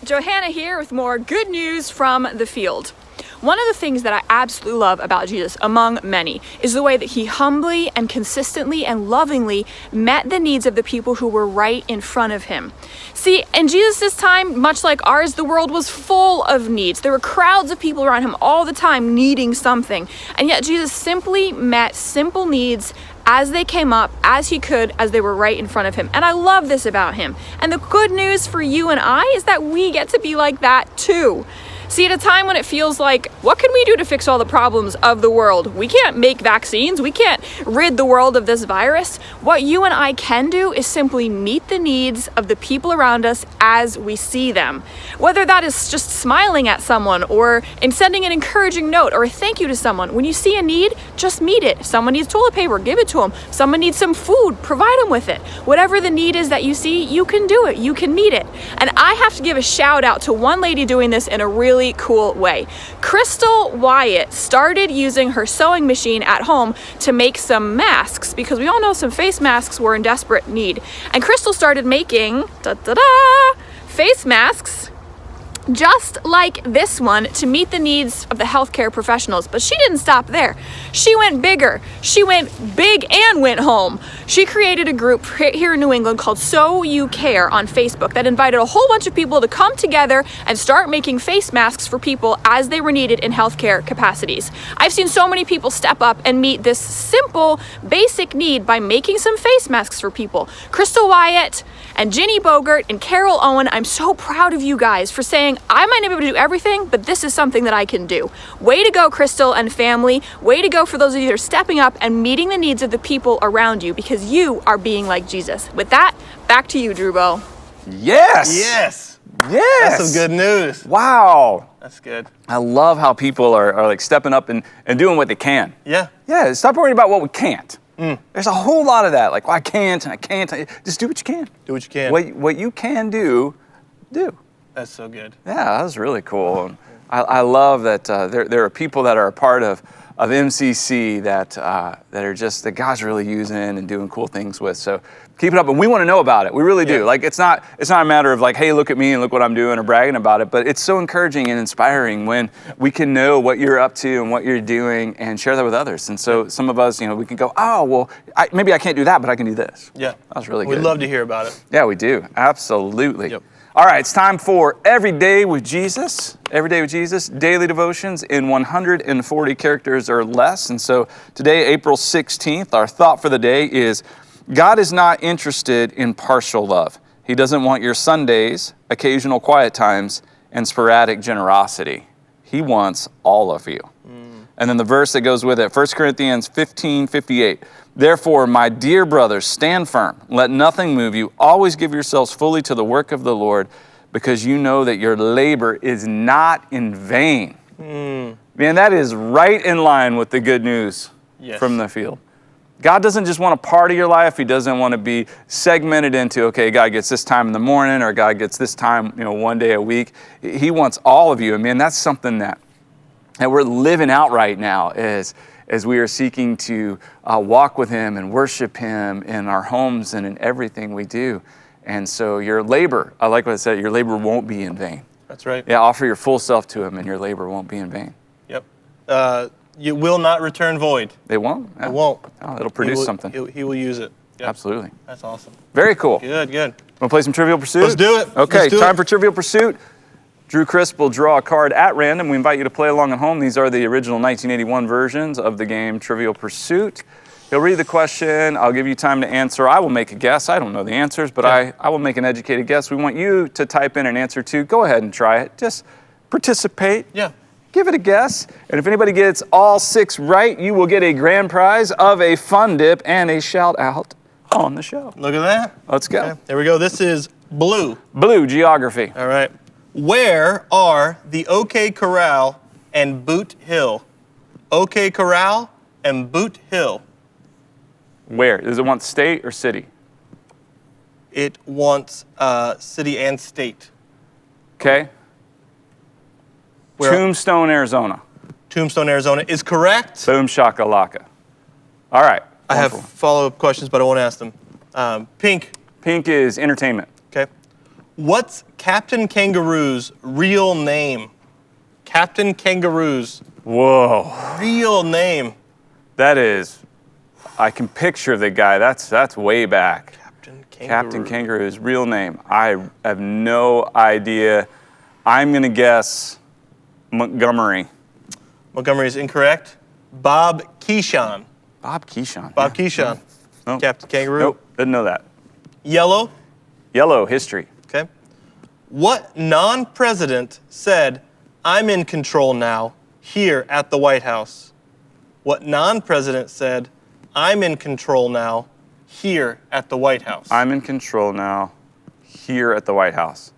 Johanna here with more good news from the field. One of the things that I absolutely love about Jesus, among many, is the way that he humbly and consistently and lovingly met the needs of the people who were right in front of him. See, in Jesus' time, much like ours, the world was full of needs. There were crowds of people around him all the time needing something. And yet Jesus simply met simple needs as they came up, as he could, as they were right in front of him. And I love this about him. And the good news for you and I is that we get to be like that too. See, at a time when it feels like, what can we do to fix all the problems of the world? We can't make vaccines. We can't rid the world of this virus. What you and I can do is simply meet the needs of the people around us as we see them. Whether that is just smiling at someone or in sending an encouraging note or a thank you to someone. When you see a need, just meet it. Someone needs toilet paper, give it to them. Someone needs some food, provide them with it. Whatever the need is that you see, you can do it. You can meet it. And I have to give a shout out to one lady doing this in a really cool way. Crystal Wyatt started using her sewing machine at home to make some masks because we all know some face masks were in desperate need. And Crystal started making face masks just like this one to meet the needs of the healthcare professionals. But she didn't stop there. She went bigger. She went big and went home. She created a group here in New England called So You Care on Facebook that invited a whole bunch of people to come together and start making face masks for people as they were needed in healthcare capacities. I've seen so many people step up and meet this simple, basic need by making some face masks for people. Crystal Wyatt and Ginny Bogert and Carol Owen, I'm so proud of you guys for saying, I might not be able to do everything, but this is something that I can do. Way to go, Crystal and family. Way to go for those of you that are stepping up and meeting the needs of the people around you because you are being like Jesus. With that, back to you, Drewbo. Yes. Yes. Yes. That's some good news. Wow. That's good. I love how people are like stepping up and doing what they can. Yeah. Yeah, stop worrying about what we can't. There's a whole lot of that. Like, well, I can't and I can't. Just do what you can. Do what you can. What you can do. That's so good. Yeah, that was really cool. And I love that there are people that are a part of MCC that are just that God's really using and doing cool things with. So keep it up, and we want to know about it. We really do. Yeah. Like it's not a matter of like, hey, look at me and look what I'm doing or bragging about it. But it's so encouraging and inspiring when we can know what you're up to and what you're doing and share that with others. And so some of us, we can go, oh, well, maybe I can't do that, but I can do this. Yeah. That was really good. We'd love to hear about it. Yeah, we do. Absolutely. Yep. All right, it's time for Every Day with Jesus. Every Day with Jesus, daily devotions in 140 characters or less. And so today, April 16th, our thought for the day is God is not interested in partial love. He doesn't want your Sundays, occasional quiet times, and sporadic generosity. He wants all of you. And then the verse that goes with it, 1 Corinthians 15:58. Therefore, my dear brothers, stand firm. Let nothing move you. Always give yourselves fully to the work of the Lord, because you know that your labor is not in vain. Man, that is right in line with the good news from the field. God doesn't just want a part of your life. He doesn't want to be segmented into, okay, God gets this time in the morning or God gets this time, one day a week. He wants all of you. And man, that's something that we're living out right now as we are seeking to walk with Him and worship Him in our homes and in everything we do. And so your labor, I like what I said, your labor won't be in vain. That's right. Yeah, offer your full self to Him and your labor won't be in vain. Yep. You will not return void. It won't? Yeah. It won't. Oh, it'll produce something. He will use it. Yep. Absolutely. That's awesome. Very cool. Good. Want to play some Trivial Pursuit? Let's do it. Okay, Let's do time it. for Trivial Pursuit. Drew Crisp will draw a card at random. We invite you to play along at home. These are the original 1981 versions of the game Trivial Pursuit. He'll read the question. I'll give you time to answer. I will make a guess. I don't know the answers, but I will make an educated guess. We want you to type in an answer too. Go ahead and try it. Just participate. Yeah. Give it a guess. And if anybody gets all 6 right, you will get a grand prize of a fun dip and a shout out on the show. Look at that. Let's go. Okay, there we go. This is Blue. Blue, geography. All right. Where are the OK Corral and Boot Hill? OK Corral and Boot Hill. Where? Does it want state or city? It wants city and state. Okay. Where- Tombstone, Arizona. Tombstone, Arizona is correct. Boom shakalaka. All right. I have Wonderful. follow-up questions, but I won't ask them. Pink. Pink is entertainment. Okay. What's Captain Kangaroo's real name? Captain Kangaroo's Whoa. real name. That is, I can picture the guy. That's way back. Captain Kangaroo. Captain Kangaroo's real name. I have no idea. I'm going to guess Montgomery. Montgomery is incorrect. Bob Keeshan. Bob Keeshan. Bob Keeshan. Nope. Captain Kangaroo. Nope, didn't know that. Yellow. Yellow, history. Okay. What non-president said, "I'm in control now," here at the White House? What non-president said, "I'm in control now," here at the White House? I'm in control now, here at the White House.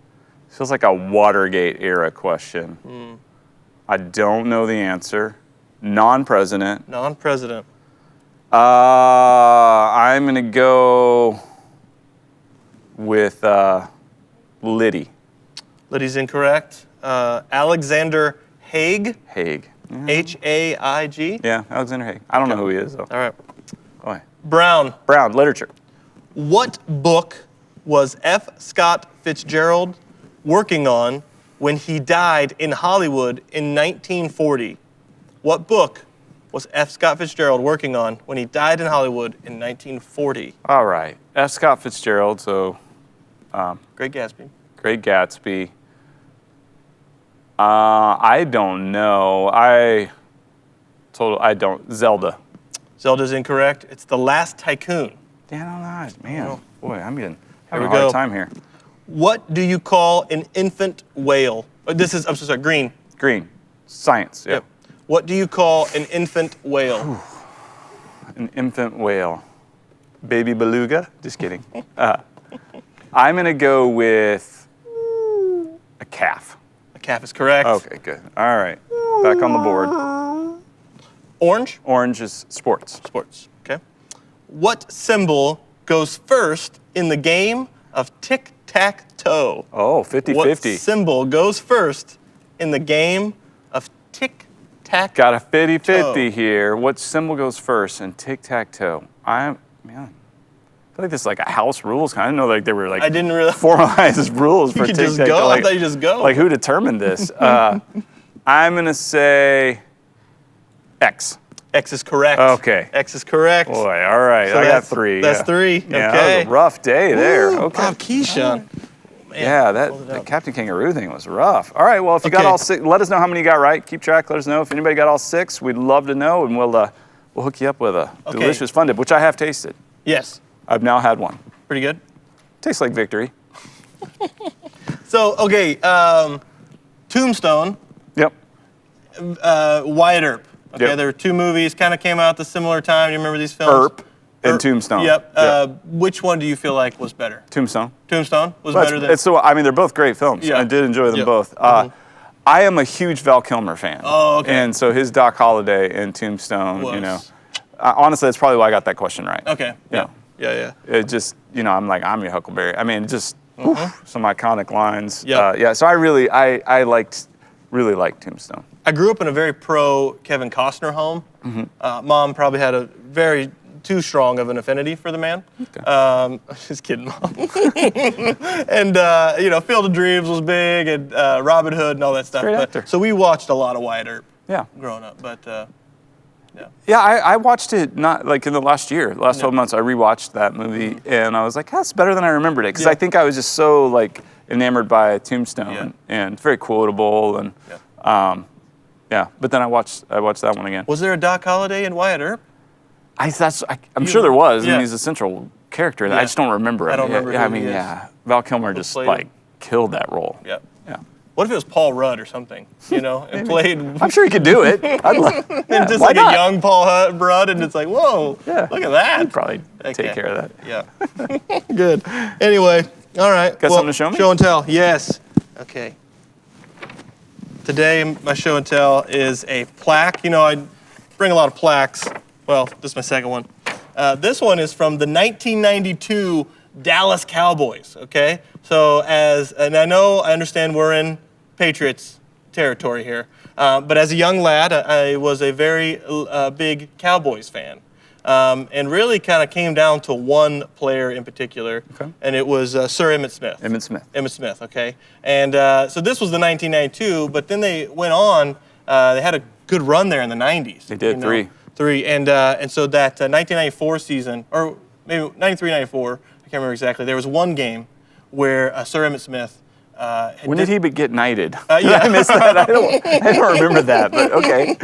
Feels like a Watergate era question. I don't know the answer. Non-president. Non-president. I'm gonna go with Liddy. Liddy's incorrect. Alexander Haig. Haig. H-A-I-G. Yeah, Alexander Haig. I don't know who he is though. All right. Boy. Brown. Brown, literature. What book was F. Scott Fitzgerald working on when he died in Hollywood in 1940? What book was F. Scott Fitzgerald working on when he died in Hollywood in 1940? All right. F. Scott Fitzgerald, so Great Gatsby. Great Gatsby. I don't know. Zelda. Zelda's incorrect. It's The Last Tycoon. Dan, all right, man. Boy, I'm having we a hard go. time here. What do you call an infant whale? I'm so sorry, green. Green. Science. Yep. What do you call an infant whale? An infant whale. Baby beluga? Just kidding. I'm going to go with a calf. A calf is correct. Okay, good. All right. Back on the board. Orange? Orange is sports. Sports. Okay. What symbol goes first in the game of tic-tac-toe? Oh, 50-50. What symbol goes first in the game of tic-tac-toe? Got a 50-50 here. What symbol goes first in tic-tac-toe? Man, I feel like this is like a house rules kind of. I didn't know like they were like I didn't realize. formalized rules for could tic-tac-toe. just go? I Like, thought you just go. Like who determined this? I'm gonna say X. X is correct. Okay. X is correct. Boy, all right. So I got that's- 3. that's yeah. 3. Yeah, Okay. that was a rough day there. Ooh, Okay. Bob Keeshan. Yeah, pulled it that out. Captain Kangaroo thing was rough. All right, well, if you got Okay. all 6, let us know how many you got right. Keep track. Let us know if anybody got all 6. We'd love to know, and we'll hook you up with a Okay. delicious fun dip, which I have tasted. Yes. I've now had one. Pretty good. Tastes like victory. So, okay, Tombstone, Yep. Wyatt Earp. Okay, Yep. there were 2 movies, kind of came out at the similar time. Do you remember these films? Earp and Tombstone. Yep. Which one do you feel like was better? Tombstone. Tombstone was Well, better than. they're both great films. Yeah. I did enjoy them Yep. both. I am a huge Val Kilmer fan. Oh, okay. And so his Doc Holliday in Tombstone, Was. honestly, that's probably why I got that question right. Okay. Yeah. Yeah. It just, I'm like, I'm your Huckleberry. I mean, just some iconic lines. Yep. So I really liked Tombstone. I grew up in a very pro Kevin Costner home. Mom probably had a very too strong of an affinity for the man. Just kidding, Mom. And Field of Dreams was big, and Robin Hood and all that stuff. Great actor. So we watched a lot of Wyatt Earp Yeah. growing up. But Yeah, I watched it not like in the last 12 months. I rewatched that movie and I was like, that's better than I remembered it. Because Yeah. I think I was just so like enamored by Tombstone Yeah. and it's very quotable and But then I watched that one again. was there a Doc Holliday in Wyatt Earp? I'm sure there was. I Yeah. mean, he's a central character. Yeah. I just don't remember it. I don't remember Yeah, who he is. Val Kilmer just played like him. killed that role. Yep. Yeah. What if it was Paul Rudd or something? And played I'm sure he could do it. I'd love. Yeah, just why like not? a young Paul Rudd, and it's like, whoa, Yeah. look at that. He'd probably Okay. take care of that. Yeah. Good. Anyway, All right. Got something to show me? Show and tell. Yes. Okay. Today, my show and tell is a plaque. You know, I bring a lot of plaques. Well, this is my second one. This one is from the 1992 Dallas Cowboys. Okay. So and I understand we're in Patriots territory here, but as a young lad, I was a very big Cowboys fan. And really kind of came down to one player in particular, and it was Sir Emmitt Smith. Emmitt Smith, okay. And so this was the 1992, but then they went on. They had a good run there in the 90s. They did, three. And so that 1994 season, or maybe 93, 94, I can't remember exactly, there was one game where Sir Emmitt Smith when did he get knighted? Yeah. I missed that. I don't remember that, but okay.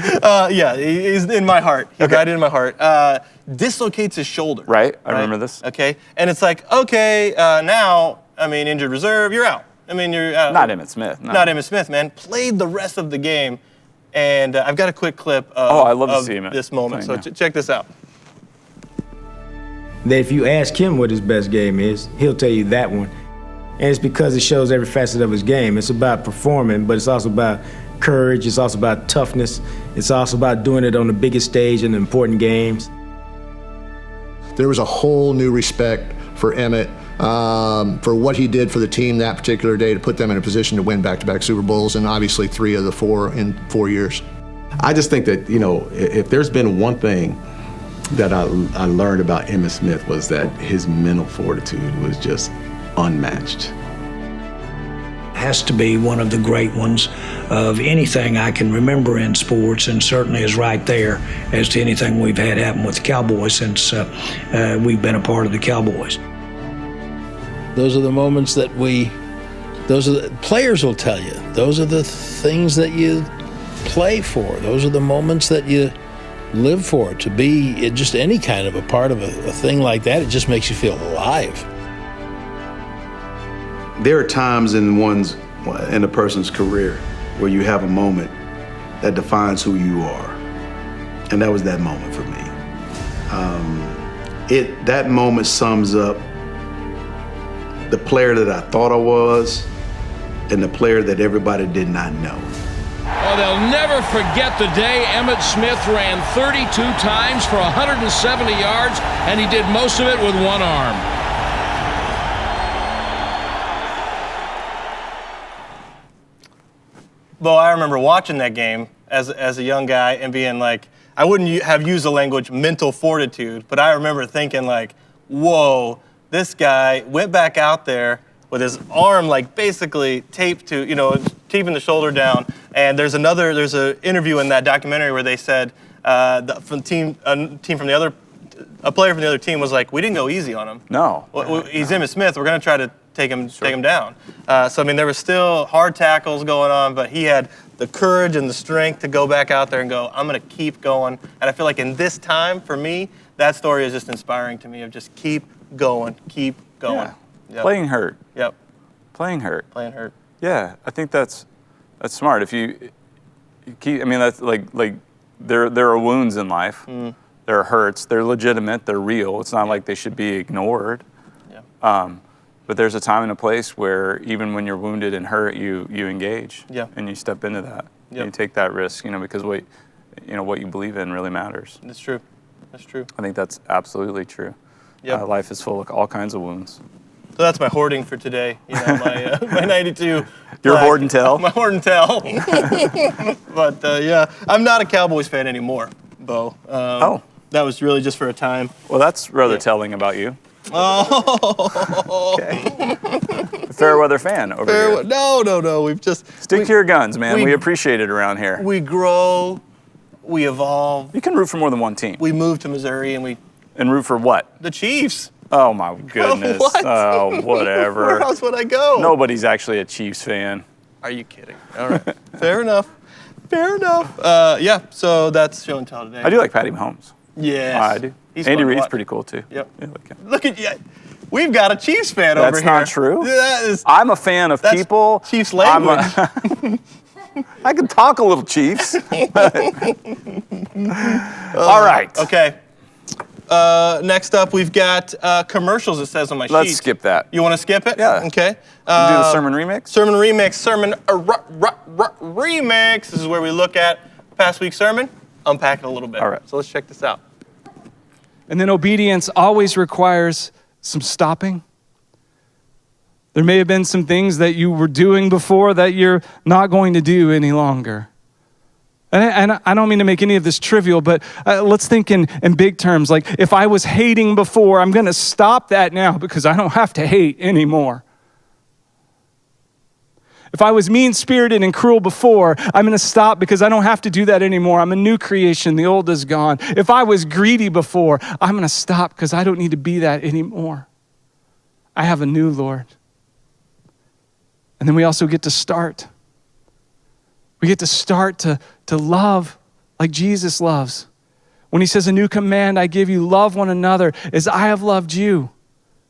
Yeah, he's in my heart. He died in my heart. Dislocates his shoulder. Right, I remember this. Okay, and it's like, okay, now, I mean, injured reserve, you're out. I mean, you're out. Not Emmitt Smith. No. Not Emmitt Smith, man. Played the rest of the game, and I've got a quick clip I love to of see him this moment, so playing, check this out. That if you ask him what his best game is, he'll tell you that one. And it's because it shows every facet of his game. It's about performing, but it's also about courage. It's also about toughness. It's also about doing it on the biggest stage in the important games. There was a whole new respect for Emmitt, for what he did for the team that particular day to put them in a position to win back-to-back Super Bowls, and obviously 3 of the 4 in 4 years. I just think that, you know, if there's been one thing that I learned about Emmitt Smith was that his mental fortitude was just unmatched. Has to be one of the great ones of anything I can remember in sports, and certainly is right there as to anything we've had happen with the Cowboys since we've been a part of the Cowboys. Those are the moments that players will tell you. Those are the things that you play for. Those are the moments that you live for. To be just any kind of a part of a thing like that, it just makes you feel alive. There are times in a person's career where you have a moment that defines who you are. And that was that moment for me. That moment sums up the player that I thought I was and the player that everybody did not know. Oh, they'll never forget the day Emmitt Smith ran 32 times for 170 yards, and he did most of it with one arm. Bo, I remember watching that game as a young guy and being like, I wouldn't have used the language mental fortitude, but I remember thinking like, whoa, this guy went back out there with his arm like basically taped to, taping the shoulder down. And there's an interview in that documentary where they said a player from the other team was like, we didn't go easy on him. No. He's Emmitt Smith. We're going to try to take him down. So, I mean, there was still hard tackles going on, but he had the courage and the strength to go back out there and go, I'm going to keep going. And I feel like in this time, for me, that story is just inspiring to me of just keep going. Yeah. Yep. Playing hurt. Yep. Playing hurt. Yeah, I think that's smart. If you keep, I mean, that's like there are wounds in life. There are hurts. They're legitimate. They're real. It's not like they should be ignored. Yeah. But there's a time and a place where even when you're wounded and hurt, you engage. Yeah. And you step into that. Yep. And you take that risk, because what you believe in really matters. That's true. I think that's absolutely true. Yep. Life is full of all kinds of wounds. So that's my hoarding for today. My 92. Your hoard and tell? My hoard and tell. But yeah, I'm not a Cowboys fan anymore, Bo. That was really just for a time. Well, that's rather telling about you. Oh. Okay. Fair weather fan over here. No. We've just stick to your guns, man. We appreciate it around here. We grow, we evolve. You can root for more than one team. We moved to Missouri and root for what? The Chiefs. Oh my goodness. What? Oh, whatever. Where else would I go? Nobody's actually a Chiefs fan. Are you kidding? All right. Fair enough. Yeah, so that's show and tell today. I do like Patty Mahomes. Yes. I do. Andy Reid's pretty cool too. Yep. Yeah, Look at you. We've got a Chiefs fan over here. That's not true. That is, I'm a fan of people. Chiefs language. I can talk a little Chiefs. All right. Okay. next up we've got commercials, it says on my sheet. Let's skip that. You want to skip it? Yeah. Okay. Do the sermon remix? Sermon remix. This is where we look at past week's sermon, unpack it a little bit. All right. So let's check this out. And then obedience always requires some stopping. There may have been some things that you were doing before that you're not going to do any longer. And I don't mean to make any of this trivial, but let's think in big terms. Like if I was hating before, I'm going to stop that now because I don't have to hate anymore. If I was mean-spirited and cruel before, I'm going to stop because I don't have to do that anymore. I'm a new creation. The old is gone. If I was greedy before, I'm going to stop because I don't need to be that anymore. I have a new Lord. And then we also get to start. We get to start to love like Jesus loves. When he says, a new command I give you, love one another as I have loved you.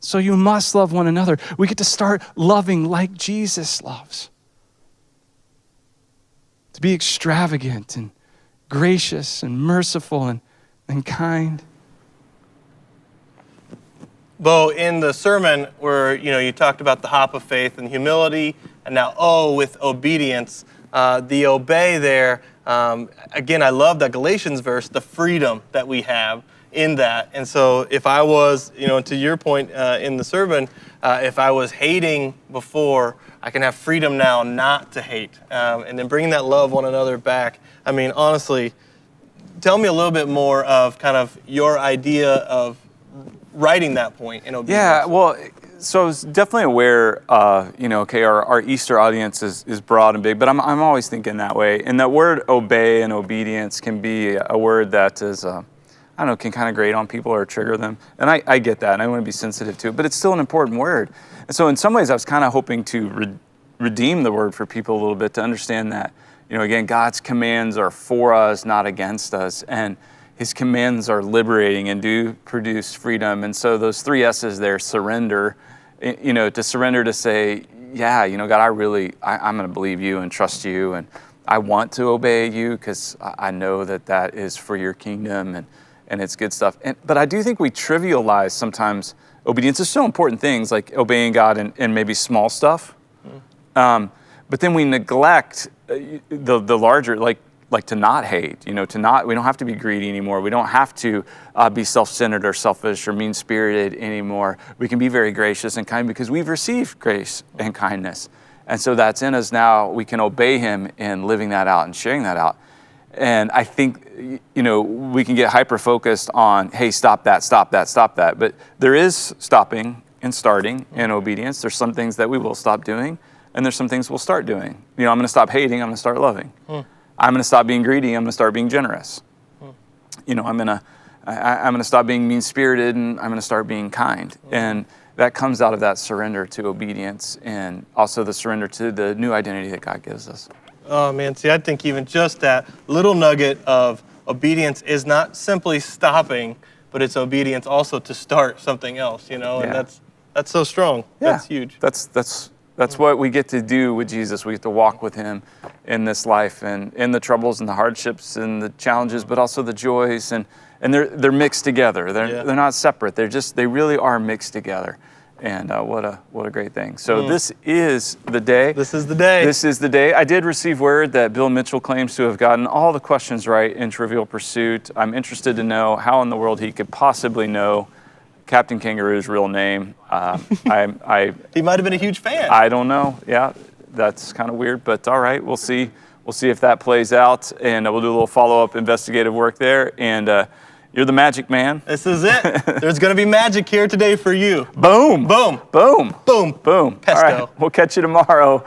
So you must love one another. We get to start loving like Jesus loves. To be extravagant and gracious and merciful and kind. Bo, in the sermon where you talked about the hop of faith and humility, and now with obedience, the obey there. Again, I love that Galatians verse, the freedom that we have in that. And so if I was, to your point in the sermon, if I was hating before, I can have freedom now not to hate. And then bringing that love one another back. I mean, honestly, tell me a little bit more of kind of your idea of writing that point in obedience. Yeah, well, so I was definitely aware, our Easter audience is broad and big, but I'm always thinking that way. And that word obey and obedience can be a word that is, can kind of grate on people or trigger them. And I get that, and I want to be sensitive to it, but it's still an important word. And so in some ways, I was kind of hoping to redeem the word for people a little bit, to understand that, again, God's commands are for us, not against us. And his commands are liberating and do produce freedom. And so those 3 S's there, surrender, to surrender, to say, yeah, God, I'm going to believe you and trust you. And I want to obey you because I know that is for your kingdom and it's good stuff. But I do think we trivialize sometimes obedience. Is so important things like obeying God and maybe small stuff. But then we neglect the larger, like to not hate, we don't have to be greedy anymore. We don't have to be self-centered or selfish or mean-spirited anymore. We can be very gracious and kind because we've received grace and kindness. And so that's in us now. We can obey him in living that out and sharing that out. And I think, we can get hyper-focused on, hey, stop that. But there is stopping and starting in obedience. There's some things that we will stop doing, and there's some things we'll start doing. I'm going to stop hating. I'm going to start loving. I'm going to stop being greedy. I'm going to start being generous. I'm going to stop being mean-spirited, and I'm going to start being kind. And that comes out of that surrender to obedience, and also the surrender to the new identity that God gives us. Oh man, see, I think even just that little nugget of obedience is not simply stopping, but it's obedience also to start something else, and that's so strong. Yeah. That's huge. That's what we get to do with Jesus. We get to walk with him in this life, and in the troubles and the hardships and the challenges, but also the joys, and they're mixed together. They're not separate. They really are mixed together. And what a great thing. So this is the day. This is the day. This is the day. I did receive word that Bill Mitchell claims to have gotten all the questions right in Trivial Pursuit. I'm interested to know how in the world he could possibly know Captain Kangaroo's real name. He might have been a huge fan. I don't know. Yeah, that's kind of weird, but all right, we'll see. We'll see if that plays out, and we'll do a little follow-up investigative work there. And you're the magic man. This is it. There's going to be magic here today for you. Boom. Boom. Boom. Boom. Boom. Pesto. All right, we'll catch you tomorrow.